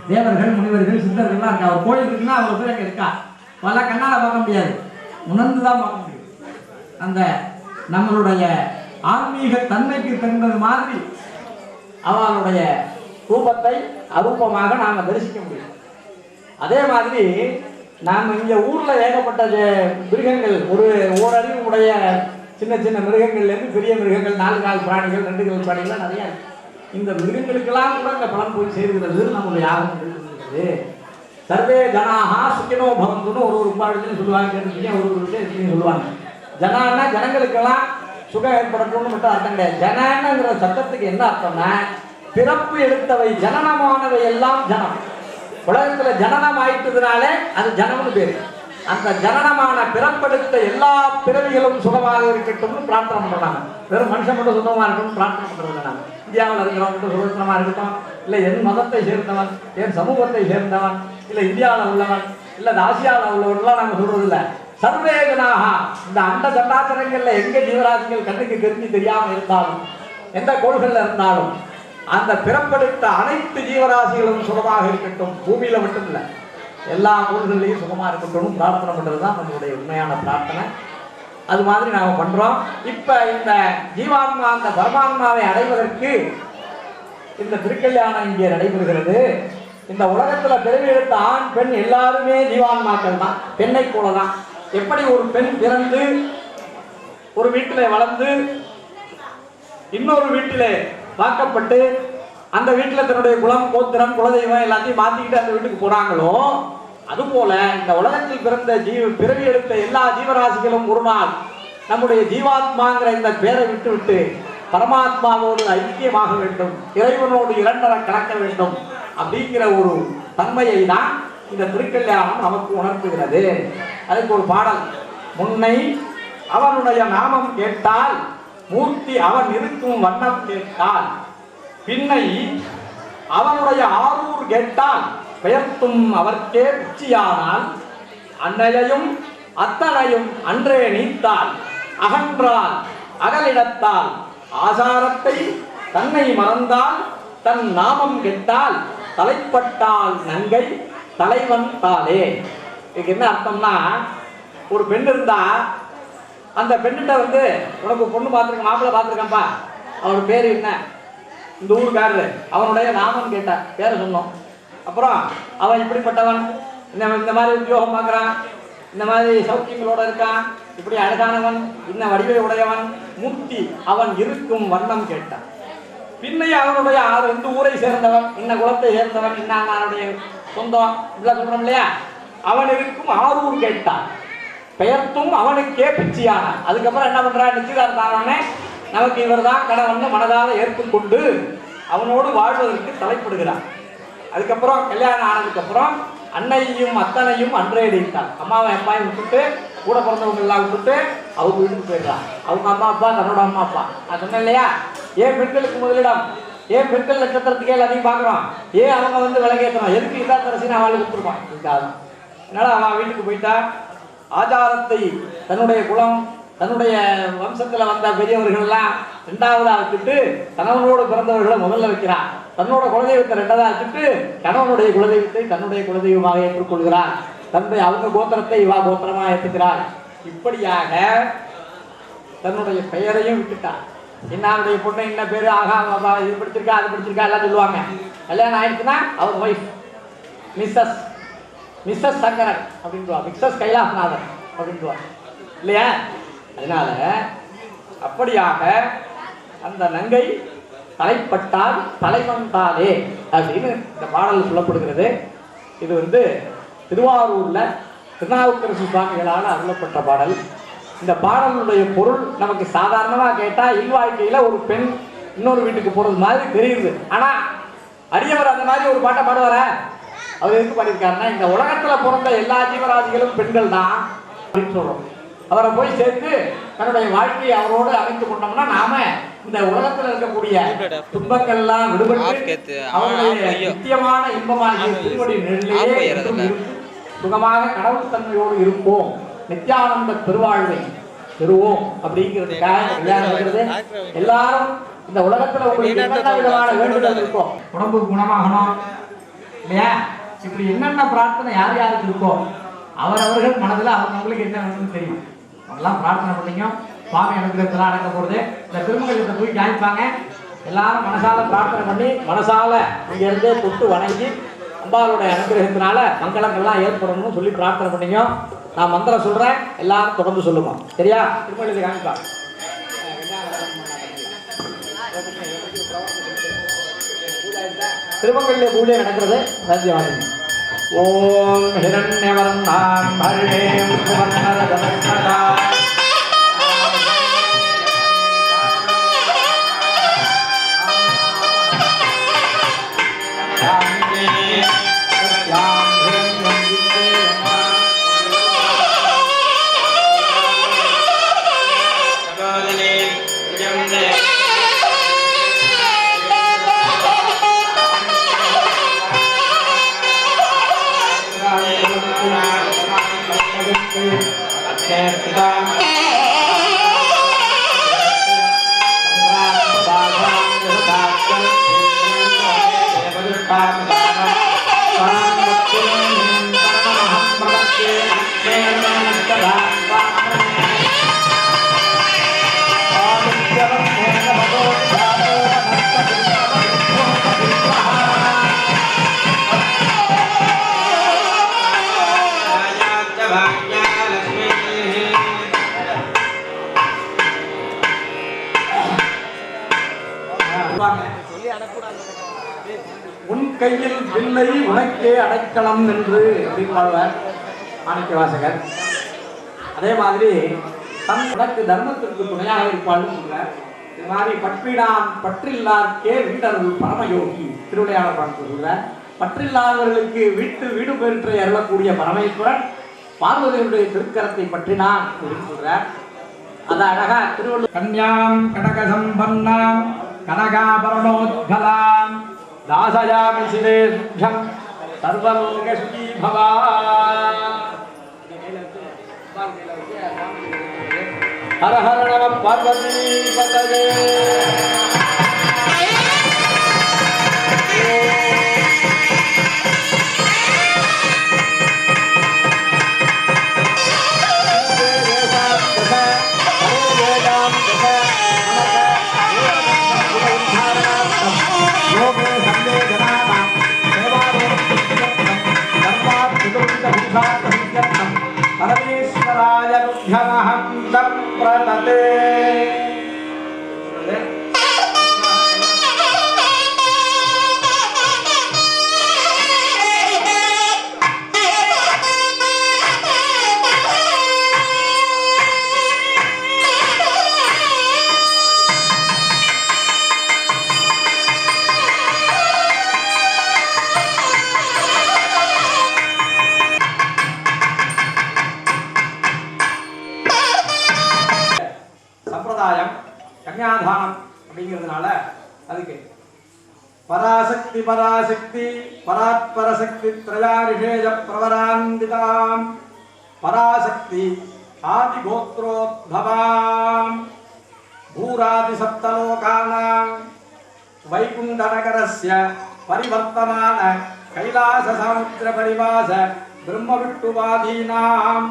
தேவர்கள், முனிவர்கள், சித்தர்கள்லாம் இருக்கா. ஒரு கோயில் இருக்குன்னா அவ்வளோ பேர் அங்கே இருக்கா. பல கண்ணால் பார்க்க முடியாது, உணர்ந்துதான் பார்க்க முடியும். அந்த நம்மளுடைய ஆன்மீக தன்மைக்கு தகுந்தது மாதிரி அவளுடைய ரூபத்தை அரூபமாக நாம் தரிசிக்க முடியும். அதே மாதிரி நாம் இங்கே ஊரில் ஏகப்பட்ட மிருகங்கள், ஓரறிவு உடைய சின்ன சின்ன மிருகங்கள்லேருந்து பெரிய மிருகங்கள், 4 கால் பிராணிகள், 2 கால் பிராணிகள்லாம் நிறையா இருக்குது. இந்த மிருகங்களுக்கெல்லாம் கூட இந்த பலன் போய் சேர்கிறது நம்மளுடைய யாகம் இருக்குது. சர்வே ஜனாகா சுக்கினோ பவந்துன்னு ஒரு பாடலையும் சொல்லுவாங்க, கேட்டுருக்கீங்க. ஒரு விஷயம் சொல்லுவாங்க, ஜனான்னா ஜனங்களுக்கெல்லாம் சுகம் ஏற்படட்டும்னு மட்டும் அர்த்தம் கிடையாது. ஜனங்கிற சட்டத்துக்கு என்ன அர்த்தம்னா, பிறப்பு எடுத்தவை ஜனனமானவை எல்லாம் ஜனம். உலகத்துல ஜனனம் ஆயிட்டதுனாலே அது ஜனம்னு பேரு. அந்த ஜனனமான பிறப்பெடுத்த எல்லா பிறவிகளும் சுகமாக இருக்கட்டும்னு பிரார்த்தனை பண்றாங்க. வெறும் மனுஷன் மட்டும் சுகமா இருக்கணும்னு பிரார்த்தனை பண்றது நாங்க. இந்தியாவில் இருக்கிறவங்க மட்டும் சுதந்திரமா இருக்கட்டும், இல்லை என் மதத்தை சேர்ந்தவன், என் சமூகத்தை சேர்ந்தவன், இல்லை இந்தியாவில் உள்ளவன், இல்லை ஆசியாவில் உள்ளவன்லாம் நாங்கள் சொல்றது இல்லை. சர்வேகனாக இந்த அண்ட சண்டாச்சரங்கள்ல எங்க ஜீவராசிகள் கண்ணுக்கு தெரிஞ்சு தெரியாம இருந்தாலும், எந்த கோள்கள்ல இருந்தாலும், அந்த பிறப்பெடுத்த அனைத்து ஜீவராசிகளும் சுகமாக இருக்கட்டும். பூமியில மட்டும் இல்லை, எல்லா கோள்கள்லையும் சுகமா இருக்கட்டும் பிரார்த்தனை பண்றதுதான் நம்மளுடைய உண்மையான பிரார்த்தனை. அது மாதிரி நாம பண்றோம். இப்ப இந்த ஜீவாத்மா அந்த பரமாத்மாவை அடைவதற்கு இந்த திருக்கல்யாணம் இங்கே நடைபெறுகிறது. இந்த உலகத்துல பிறவி எடுத்த ஆண் பெண் எல்லாருமே ஜீவான்மாக்கள் தான், பெண்ணை போலதான். எப்படி ஒரு பெண் பிறந்து ஒரு வீட்டிலே வளர்ந்து இன்னொரு வீட்டிலே வாக்கப்பட்டு அந்த வீட்டில் தன்னுடைய குலம், கோத்திரம், குலதெய்வம் எல்லாத்தையும் மாற்றிக்கிட்டு அந்த வீட்டுக்கு போறாங்களோ, அதுபோல இந்த உலகத்தில் பிறந்த பிறவி எடுத்த எல்லா ஜீவராசிகளும் ஒரு நாள் நம்முடைய ஜீவாத்மாங்கிற இந்த பேரை விட்டு பரமாத்மாவோடு ஐக்கியமாக வேண்டும், இறைவனோடு இரண்டரை கலக்க வேண்டும் அப்படிங்கிற ஒரு தன்மையை தான் இந்த திருக்கல்யாணம் நமக்கு உணர்த்துகிறது. அதுக்கு ஒரு பாடல், முன்னை அவனுடைய நாமம் கேட்டால் மூர்த்தி அவன் இருக்கும் வண்ணம் கேட்டால், பின்னை அவனுடைய ஆரூர் கேட்டால் பெயர்த்தும் அவர்க்கே உச்சியானால், அன்னையையும் அத்தனையும் அன்றே நீத்தால் அகன்றால் அகலிடத்தால் ஆசாரத்தை தன்னை மறந்தால் தன் நாமம் கெட்டால் தலைப்பட்டால் நங்கை தலைவன் தாளே. இதுக்கு என்ன அர்த்தம்னா, ஒரு பெண் இருந்தா அந்த பெண்ணிட்ட வந்து உனக்கு பொண்ணு பார்த்துருக்க, மாப்பிள்ளை பார்த்துருக்கேன்ப்பா, அவர் பேர் என்ன, இந்த ஊருக்காரரு, அவனுடைய நாமம் கேட்டார், பேரை சொன்னோம். அப்புறம் அவன் இப்படிப்பட்டவன், இந்த மாதிரி உத்தியோகம் பார்க்குறான், இந்த மாதிரி சௌக்கியங்களோட இருக்கான், இப்படி அழகானவன், இன்ன வடிவை உடையவன், மூர்த்தி அவன் இருக்கும் வண்ணம் கேட்டான். பின்னை அவனுடைய எந்த ஊரை சேர்ந்தவன், இன்ன குலத்தை சேர்ந்தவன், இன்னுடைய சொந்தம் இப்படிலாம் சொல்றோம் இல்லையா, அவன் இருக்கும் ஆரூர் கேட்டான். பெயர்த்தும் அவனுக்கே பிச்சியானான். அதுக்கப்புறம் என்ன பண்றா, நிச்சயதார்த்தானே நமக்கு இவர் தான் கணவன் மனதால் ஏற்றுக்கொண்டு அவனோடு வாழ்வதற்கு தலைப்படுகிறான். அதுக்கப்புறம் கல்யாணம் ஆனதுக்கப்புறம் அன்னையும் அத்தனையும் அன்றே அடித்தாள். அம்மாவை அப்பாவையும் விட்டுட்டு கூட பிறந்தவங்க எல்லாம் விட்டுட்டு அவங்க வீட்டுக்கு போயிடுறான். அவங்க அம்மா அப்பா தன்னோட அம்மா அப்பா. நான் சொன்னேன் இல்லையா, ஏன் பெண்களுக்கு முதலிடம், ஏன் பெண்கள் நட்சத்திரத்துக்கே எல்லாத்தையும் பார்க்குறோம், ஏன் அவங்க விலகேற்றணும், எதுக்கு இல்லாத அரசின் அவளை கொடுத்துருப்பான். இதுக்காக அதனால அவன் வீட்டுக்கு போயிட்டா. ஆச்சாரத்தை தன்னுடைய குலம் தன்னுடைய வம்சத்தில் வந்த பெரியவர்கள்லாம் ரெண்டாவதாக வச்சுட்டு கணவனோடு பிறந்தவர்களை முதல்ல வைக்கிறான். தன்னோட குலதெய்வத்தை ரெண்டாவதாக வச்சுட்டு கணவனுடைய குலதெய்வத்தை தன்னுடைய குலதெய்வமாக ஏற்றுக்கொள்கிறார். தன்னுடைய அவங்க கோத்திரத்தை இவா கோத்திரமாக ஏற்றுக்கிறார். இப்படியாக தன்னுடைய பெயரையும் விட்டுட்டார். இன்னாருடைய பொண்ணு இன்ன பேரு, ஆகா இது படிச்சிருக்கா அது படிச்சிருக்கா எல்லாம் சொல்லுவாங்க. கல்யாணம் ஆயிடுச்சுன்னா அவர் ஒய்ஃப் மிஸ்ஸஸ் சங்கரன் அப்படின்ட்டுவா, மிஸ்ஸஸ் கைலாசநாதன் அப்படின்ட்டுவா இல்லையா. அதனால அப்படியாக அந்த நங்கை தலைப்பட்டால் தலைவந்தாலே அப்படின்னு இந்த பாடல் சொல்லப்படுகிறது. இது திருவாரூர்ல திருநாவுக்கரசு சுவாமிகளால் அருளப்பட்ட பாடல். இந்த பாடலுடைய பொருள் நமக்கு சாதாரணமாக கேட்டால் இல்வாழ்க்கையில ஒரு பெண் இன்னொரு வீட்டுக்கு போறது மாதிரி தெரியுது. ஆனா அரியவர் அந்த மாதிரி ஒரு பாட்டை பாடுவார. அவர் எதுக்கு பாடியிருக்காருன்னா, இந்த உலகத்துல பிறந்த எல்லா ஜீவராசிகளும் பெண்கள் தான் அப்படின்னு சொல்றோம். அவரை போய் சேர்த்து தன்னுடைய வாழ்க்கையை அவரோடு அமைத்துக் கொண்டோம்னா நாம இந்த உலகத்தில் இருக்கக்கூடிய துன்பங்கள்லாம் விடுபட்டு அவருடைய நித்தியமான இன்பமாகிய திருவடி நிலையிலே சுகமாக கடவுள் தன்மையோடு இருப்போம், நித்யானந்த பெருவாழ்வை பெறுவோம் அப்படிங்கிறதுக்காக கல்யாணம் நடக்கிறது. எல்லாரும் இந்த உலகத்துல உங்களுக்கு என்னென்ன விதமான வேண்டுதல் இருக்கும், உடம்புக்கு குணமாகணும் இல்லையா, இப்படி என்னென்ன பிரார்த்தனை யார் யாருக்கு இருக்கோ அவரவர்கள் மனதில் அவங்களுக்கு என்ன வேணும்னு தெரியும். அதெல்லாம் பிரார்த்தனை பண்ணிங்க. சுவாமி அனுகிரகத்தில் அடக்க போகிறது. இந்த திருமணத்தை போய் ஜாயிப்பாங்க. எல்லாரும் மனசால பிரார்த்தனை பண்ணி மனசால இங்கிருந்தே தொட்டு வணங்கி அம்பாளுடைய அனுகிரகத்தினால மங்களங்கள்லாம் ஏற்படணும்னு சொல்லி பிரார்த்தனை பண்ணிங்க. நான் மந்திரம் சொல்றேன், எல்லாரும் தொடர்ந்து சொல்லுங்க. சரியா? திருமணத்தை காமிப்பா. திருமங்கல்ய பூஜை நடக்கிறது. ராஜ்யவாணி. ஓம் ஹிரண்யவர்ணாம் பரிணேம் சுவர்ணரஜதஸ்மதா உன் கையில் வில்லை உனக்கே அடைக்கலம் என்று பாடுவார் மாணிக்க வாசகர். அதே மாதிரி தன் உனக்கு தர்மத்திற்கு துணையாக இருப்பாள்னு சொல்றார். இது மாதிரி பற்றினான் பற்றில்லார்க்கே வீடருள் பரமயோகி திருவிளையாடல் பாடத்தில் சொல்றார். பற்றில்லாதவர்களுக்கு வீடு பெற்றை அருளக்கூடிய பரமேஸ்வரன் பார்வதியுடைய திருக்கரத்தை பற்றினான் அப்படின்னு சொல்றார். அது அழகா திருவள்ளுவர் கன்யாம் கடகசம்பன்னாம் கனகாபரணோத்கலாம் தாசயாமி சிரேர்ஜம் சர்வலோகசுகீ பவா. ஹர ஹர நம பார்வதி பதவே. பரமே சம்பிரததே சம்பிரதாயம் கன்யாதானம் அப்படிங்கிறதுனால அதுக்கு பராசக்தி பராசக்தி பராத்பரசக்தி த்ரயாரிஷேஜ பிரவராந்திதாம் பராசக்தி ஆதிகோத்ரோத்பவாம் பூராதி சப்தலோகானாம் வைகுண்டநகரஸ்ய பரிவர்த்தமான கைலாச சமுத்திர பரிவாச பிரம்மவிட்டுவாதீனாம்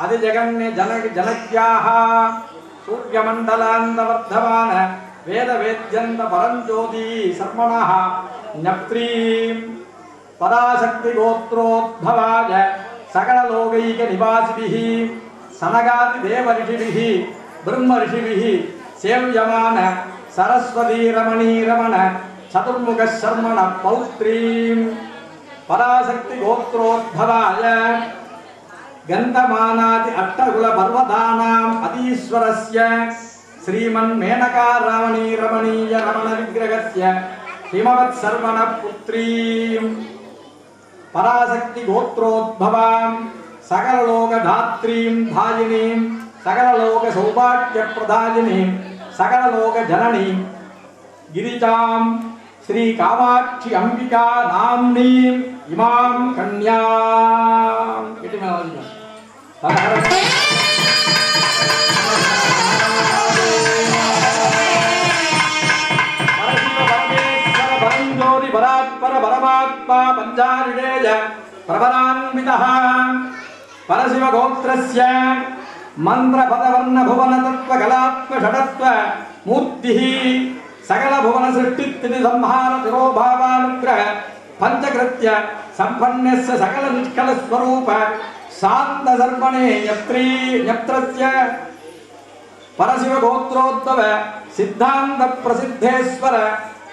அதிஜகன்ய ஜனக்யாஹ சூர்யமண்டலாந்தவர்த்தமான வேதவேத்யந்த பரஞ்சோதி சர்மணः ஞப்த்ரீம் பராசக்தி கோத்ரோத்பவாய சகலலோகைக நிவாசிபிः சனகாதி தேவ ரிஷிபிः பிரம்ம ரிஷிபிः சேவ்யமான சரஸ்வதி ரமணீ ரமண சதுர்முக சர்மண பௌத்ரீம் பராசக்தி கோத்ரோத்பவாய गंधमानादि अट्टकुल पर्वतानां अधीश्वरस्य श्रीमन् मेनका रावणी रमणीय रमण विग्रहस्य हिमवत् सर्वण पुत्रीं पराशक्ति गोत्रोद्भवां सकललोक धात्रीं धायिनीं सकललोक सौभाग्य प्रदायिनीं सकललोक जननीं गिरिजां श्री कामाक्षी अंबिका नाम्नीं इमां कन्यां किति में परंज्योति परात्पर परमात्मा पंचारिडेय प्रवरान्वितः परशिव गोत्रस्य मंत्र पदवर्ण भुवन तत्व कलात्म षडत्व मूर्तिः सकल भुवन सृष्टिस्थिति संहार तिरोभावानुग्रह पंचकृत्य संपन्नस्य सकल निष्कल स्वरूप शांत सर्वणे यत्रस्य परशिव गोत्रोद्भव सिद्धांत प्रसिद्धेश्वर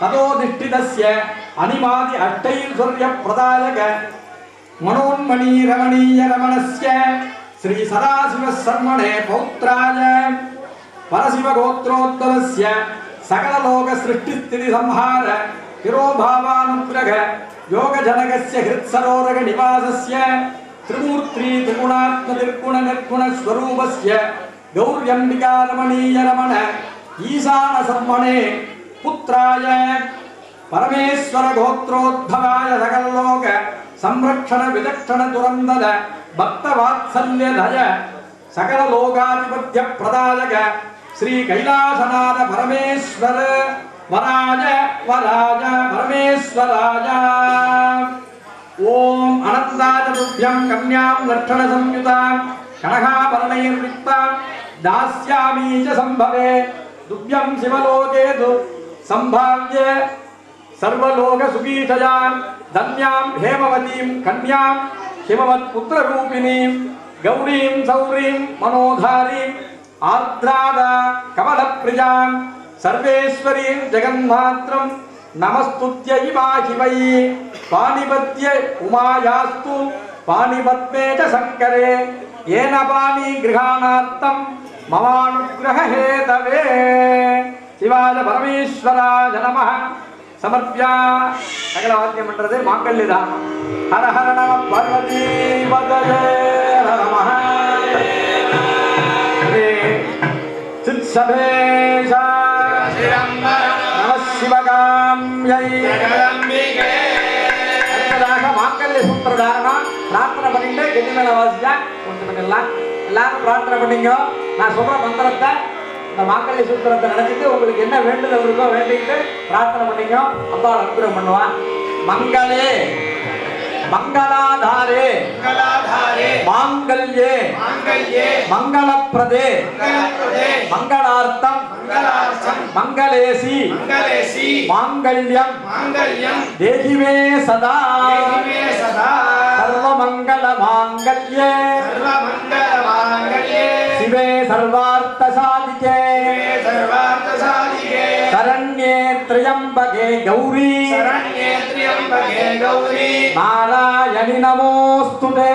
तदोदिष्टितस्य अनिमादि अष्टैश्वर्य प्रदायक मनोन्मणि रमणीय रमणस्य श्री सदाशिव सर्वणे पौत्राय परशिव गोत्रोद्भवस्य सकल लोक सृष्टिस्थिति संहार तिरोभावानुग्रह योग जनकस्य हृत्सरोरग निवासस्य त्रिमूर्ति त्रिगुणात्म निर्गुण निर्गुण स्वरूपस्य गौर्यंबिका रमणीय रमण ईशान सर्वणे पुत्राय परमेश्वर गोत्रोद्भवाय सकल लोक संरक्षण विलक्षण दुरंदर भक्त वात्सल्य दय सकल लोकाधिपत्य प्रदायक श्री कैलासनाथ परमेश्वर वराज वराज परमेश्वराज ओम अनंताय तुभ्यं कन्यां लक्षण संयुतां कनकाभरणैर्युक्तां दास्यामि च संभवे तुभ्यं शिवलोके तु संभाव्य सर्वलोक सुखीशयां धन्यां हेमवतीं कन्यां हिमवत्पुत्ररूपिणीं गौरीं सौरीं मनोधारीं आर्द्रादा कमलप्रियां सर्वेश्वरीं जगन्मात्रं नमस्तुत्यै माहिवै पानिपत्ये उमायास्तु पानिपत्मे च शङ्करे येन पाणि गृहाणार्थं ममानुग्रह हेतवे शिवाय परमेश्वराय नमः समर्प्य सकल वाक्यम पण्றது मांगल्यदानं हर हर नमः पार्वती पतये नमः चित्सभेश नमः शिवकाम्यै जगदम्बिके அடுத்ததாக மாங்கல்ய சூத்திர தாரணம் பிரார்த்தனை பண்ணிட்டு கெட்டி மேல வாசிச்சா கொஞ்சம் பண்ணலாம் எல்லாரும் பிரார்த்தனை பண்ணீங்க நான் சொல்ற மந்திரத்தை இந்த மாங்கல்ய சூத்திரத்தை நினைச்சிட்டு உங்களுக்கு என்ன வேண்டுதல் இருக்கோ வேண்டிட்டு பிரார்த்தனை பண்ணீங்க அம்பாள் அனுகிரகம் பண்ணுவான் மங்களே मंगलाधारे मांगल्ये मंगलप्रदे मंगलार्थम मंगलेसी मांगल्यम देहि मे सदा सर्वमंगल मांगल्ये शिवे सर्वार्थ सर्वार्थसाधिके शरण्ये त्र्यंबके गौरी नारायणि नमोस्तुते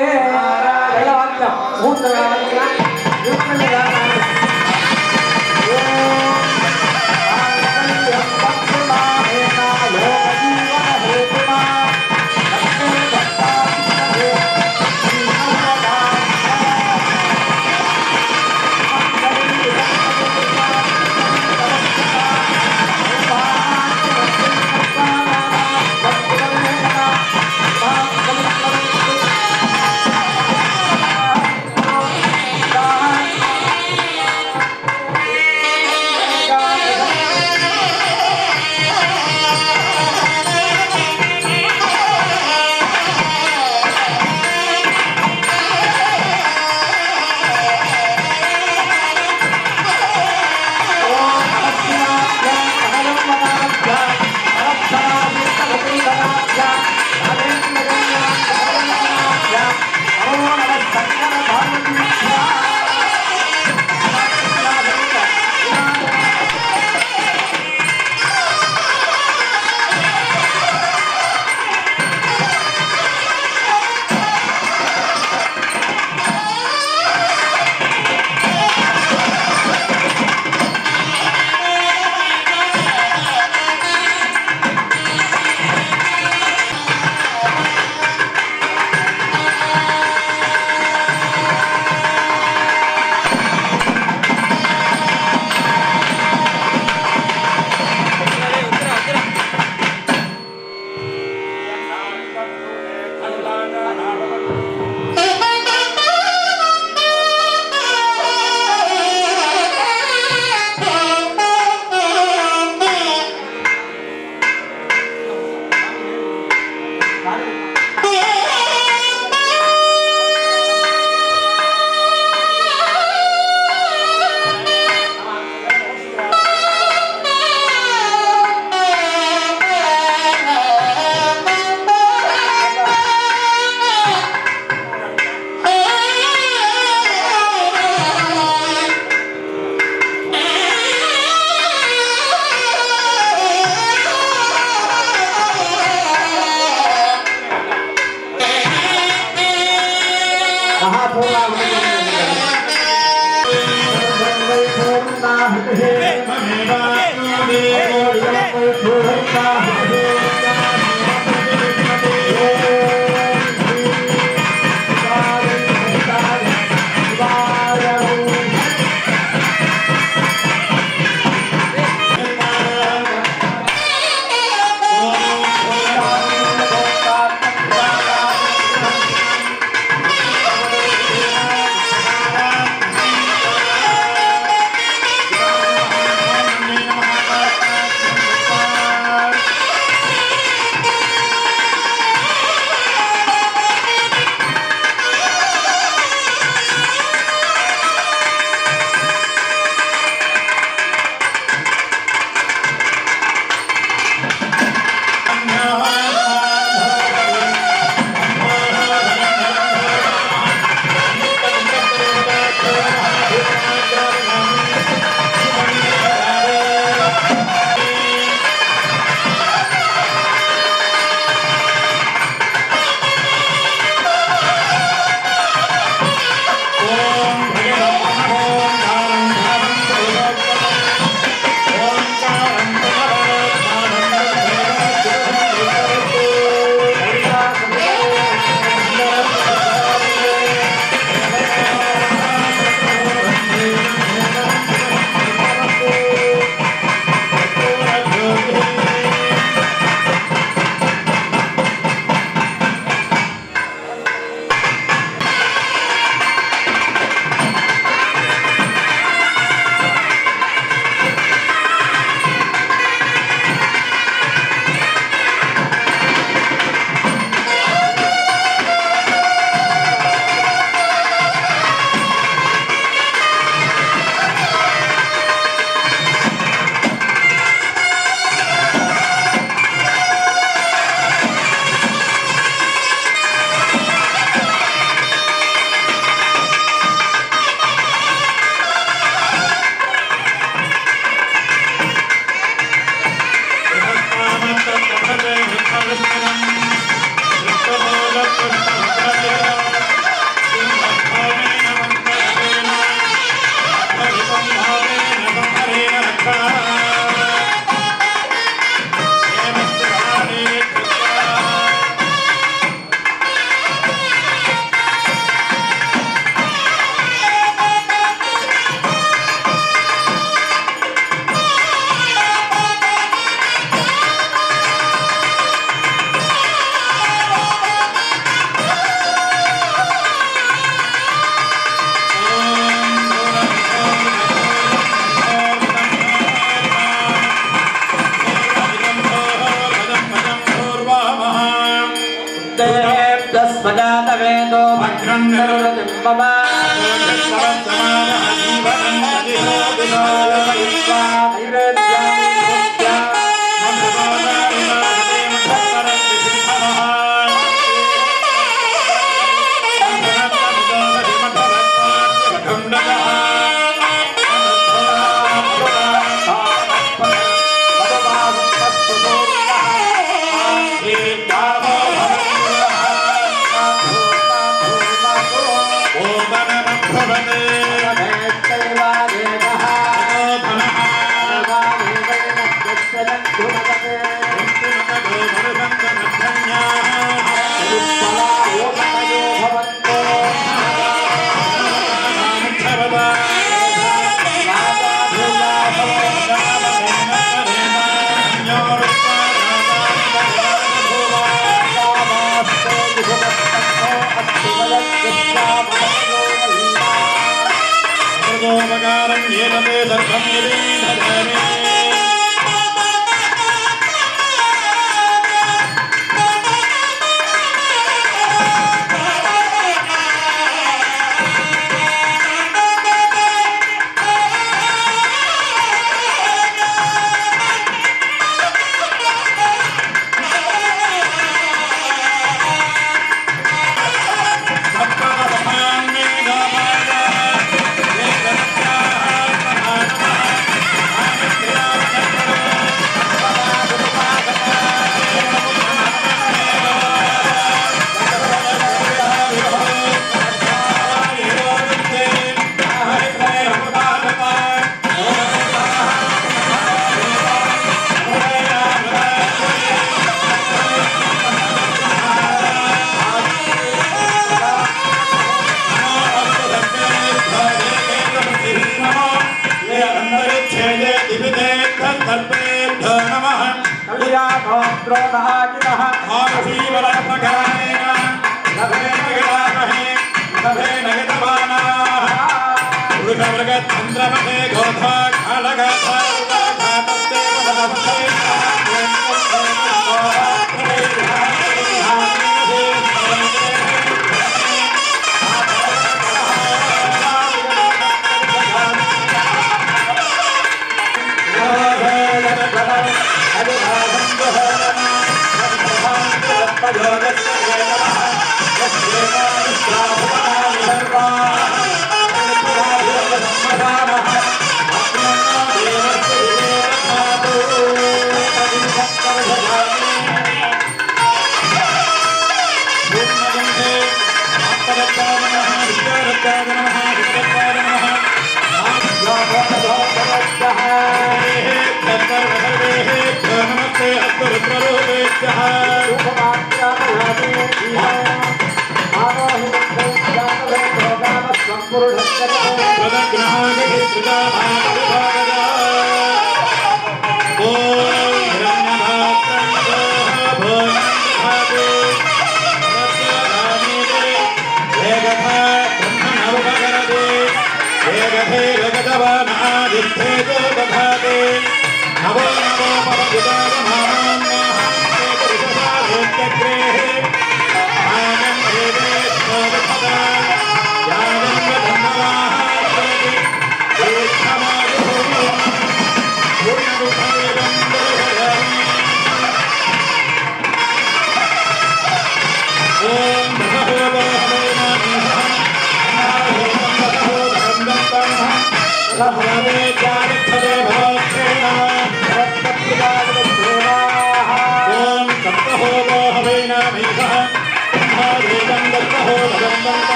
स्वजात वेदो भद्रं नरुतिम्बवा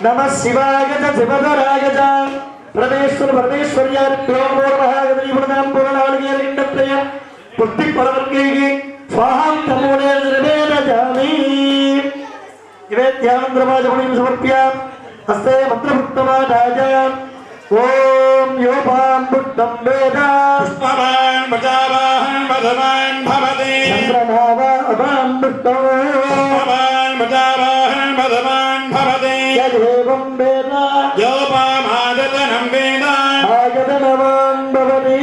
नमः शिवाय च शिवधराय च परमेश्वर परमेश्वर्याभ्यो नमः पूर्णालिंगत्रय पुष्टिफलवर्गैः स्वाहां तमोने निर्वेदयामि निवेद्यां द्रवाजमुनिं समर्प्य हस्ते मंत्रपुष्पमादाय ओम योपां पुष्पं वेद पुष्पवान् प्रजावान् वधवान् भवति चन्द्रनावा अवां पुष्पं पुष्पवान् प्रजावान् वधवान् भवति यदेवं वेद योपामादतनं वेद आगतनवान् भवति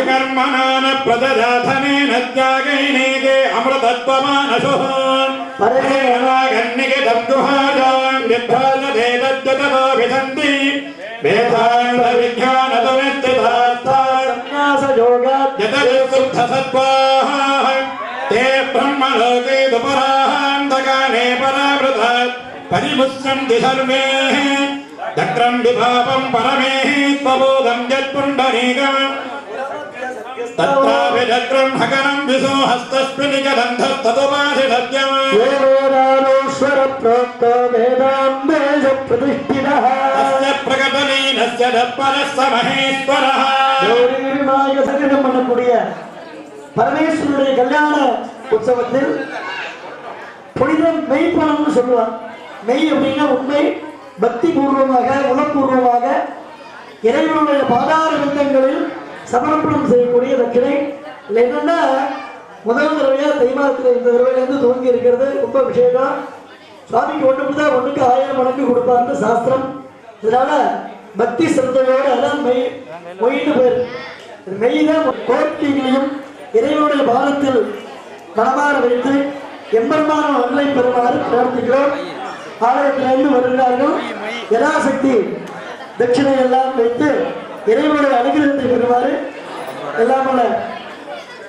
कर्मणान प्रदधानेन त्यागैनेके अमृतत्वमानसुः परेणागन्निके दब्दुहाजां विद्धालते तद्यततो विदन्ति वेदान्त विज्ञानतमेत्तदास्तान्यासयोगात् यतयुक्तसत्त्वाः ते ब्रह्मलोके दुपरान्तकाले परावृतात् परिमुच्यन्ति सर्वे चक्रं विभावं परमेः स्वबोधं यत्पुण्डरीकम् तत्रापि चक्रं हकरं विशो हस्तस्मिनिकगन्धस्तदुपाधि सत्यम् वेदारोश्वर प्रोक्तो वेदान्तेज प्रतिष्ठितः तस्य प्रकटनेनस्य तत्परस्य महेश्वरः गौरीविनायक சங்கடம் பண்ணக்கூடிய பரமேஸ்வரனுடைய கல்யாண உற்சவத்தில் புனிதம் மெய்ப்பணம்னு சொல்லுவாங்க. மெய் அப்படின்னா உண்மை, பக்தி பூர்வமாக உணர்வுபூர்வமாக இறைவனுடைய பாதார விந்தங்களில் சமர்ப்பணம் செய்யக்கூடிய தட்சிணை. இல்லை என்னன்னா முதல் தடவையா தை மாதத்தில் இந்த தடவையிலேருந்து துவங்கி இருக்கிறது. ரொம்ப விசேஷம். சுவாமிக்கு ஒன்று கொடுத்தா ஒன்றுக்கு 1000 மடங்கு கொடுப்பார்னு சாஸ்திரம். இதனால பக்தி சிரத்தையோடு அதான் மொய்னு பேர். மெய்தான் கோரிக்கைகளையும் இறைவனுடைய பாதத்தில் மனமாற வைத்து எம்பெருமான நன்மை பெறுமாறு பிரார்த்திக்கிறோம். ஆலயத்திலிருந்து வருகிறார்கள். யதாசக்தி தட்சிணை எல்லாம் வைத்து இறைவனுடைய அனுகிரகத்தை பெறுமாறு எல்லாம் உள்ள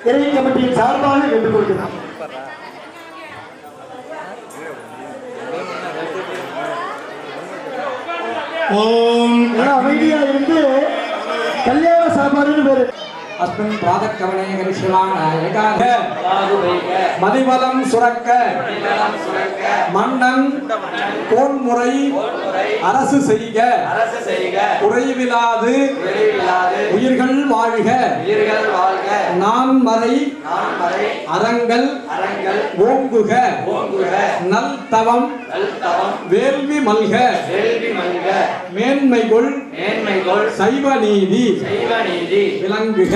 இறை கமிட்டியின் சார்பாக கேட்டுக் கொள்கிறோம். அமைதியா இருந்து கல்யாண சாப்பாடுன்னு பேரு अस्मिन् प्रातःकवने करिष्यमाणायकाः மதிவலம் சுரக்க மன்னன் கோன்முறை அரசு செய்க குறைவிலாது உயிர்கள் வாழ்க நான்மறை அறங்கள் ஓங்குக நல் தவம் வேள்வி மல்க மேன்மைகொள் சைவ நீதி விளங்குக.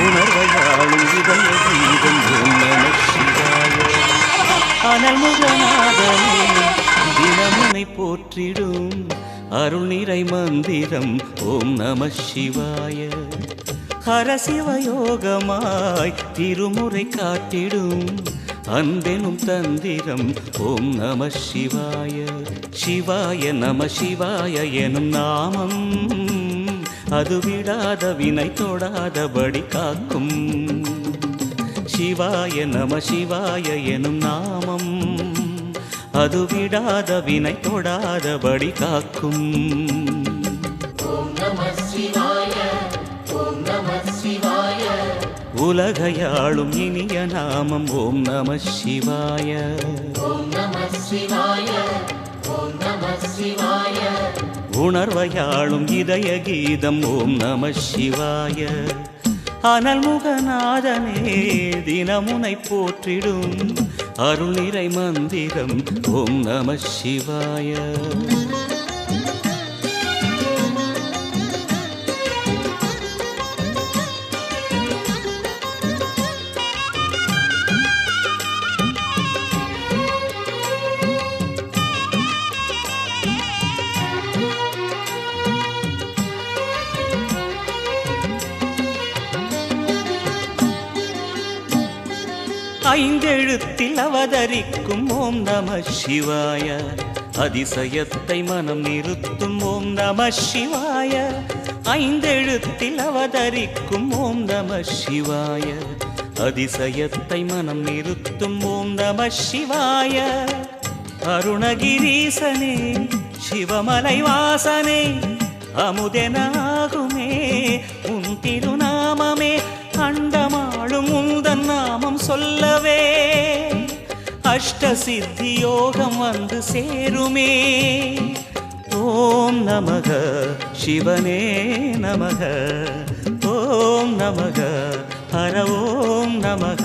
உணர்வையாளும் இதய கீதம் ஓம் நம சிவாய. அனல்முகநாதனே தினமுனை போற்றிடும் அருள் நிறை மந்திரம் ஓம் நம சிவாய. ஹரசிவயோகமாய் திருமுறை காட்டிடும் அன்பெனும் தந்திரம் ஓம் நம சிவாய. சிவாய நம சிவாய எனும் நாமம் அது விடாத வினை தொடாதபடி காக்கும். சிவாய நம சிவாய எனும் நாமம் அது விடாத வினை தொடாதபடி காக்கும். உலகையாளும் இனிய நாமம் ஓம் நம சிவாய. உணர்வையாளும் இதய கீதம் ஓம் நம சிவாய. அனல்முகநாதனே தினமுனை போற்றிடும் அருள் நிறை மந்திரம் ஓம் நம சிவாய. ஐந்தெழுத்தில் அவதரிக்கும் ஓம் நம சிவாய. அதிசயத்தை மனம் நிறுத்தும் ஓம் நம சிவாய. ஐந்தெழுத்தில் அவதரிக்கும் ஓம் நம சிவாய. அதிசயத்தை மனம் நிறுத்தும் ஓம் நம சிவாய. அருணகிரீசனே சிவமலை வாசனே அமுதனாகுமே உன் திருநாமமே. அண்டமாளும் உந்தன் நாமம் சொல்லவே அஷ்ட சித்தி யோகம் வந்து சேருமே. ஓம் நமக சிவனே நமக ஓம் நமக ஹர ஓம் நமக.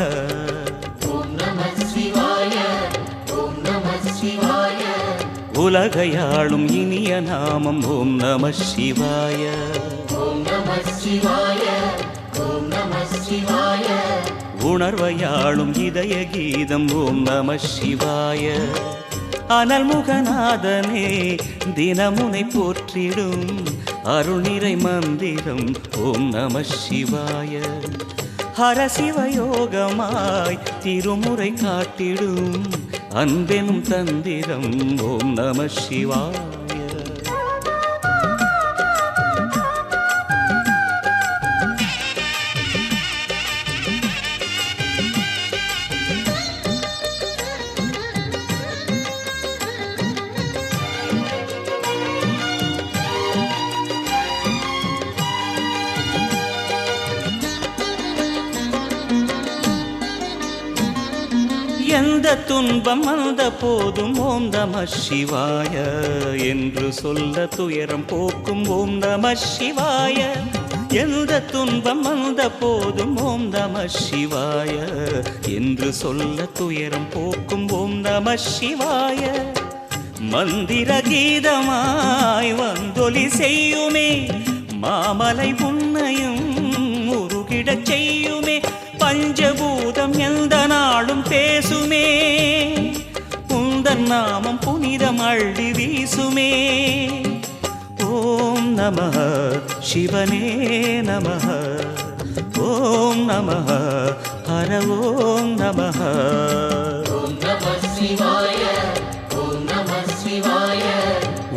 உலகையாளும் இனிய நாமம் ஓம் நம சிவாய. உணர்வையாளும் இதய கீதம் ஓம் நம சிவாய. அனல்முகநாதனே தினமுனை போற்றிடும் அருள் நிறை மந்திரம் ஓம் நம சிவாய. ஹரசிவயோகமாய் திருமுறை காட்டிடும் அன்பெனும் தந்திரம் ஓம் நம சிவாய. எந்த துன்பம் வந்த போதும் ஓம் நம சிவாய என்று சொல்ல துயரம் போக்கும் ஓம் நம சிவாய. எந்த துன்பம் வந்த போதும் ஓம் நம சிவாய என்று சொல்ல துயரம் போக்கும் ஓம் நம சிவாய. மந்திர கீதமாய் வந்தொலி செய்யுமே மாமலை புன்னையும் உருகிடச் செய்யுமே. பஞ்சபூதம் எந்த நாளும் பேசுமே உந்தன் நாமம் புனிதம் அள்ளி வீசுமே. ஓம் நமः சிவனே நமः ஓம் நமः ஹர ஓம் நமः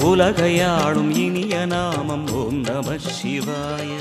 உலகையாளும் இனிய நாமம் ஓம் நம சிவாய.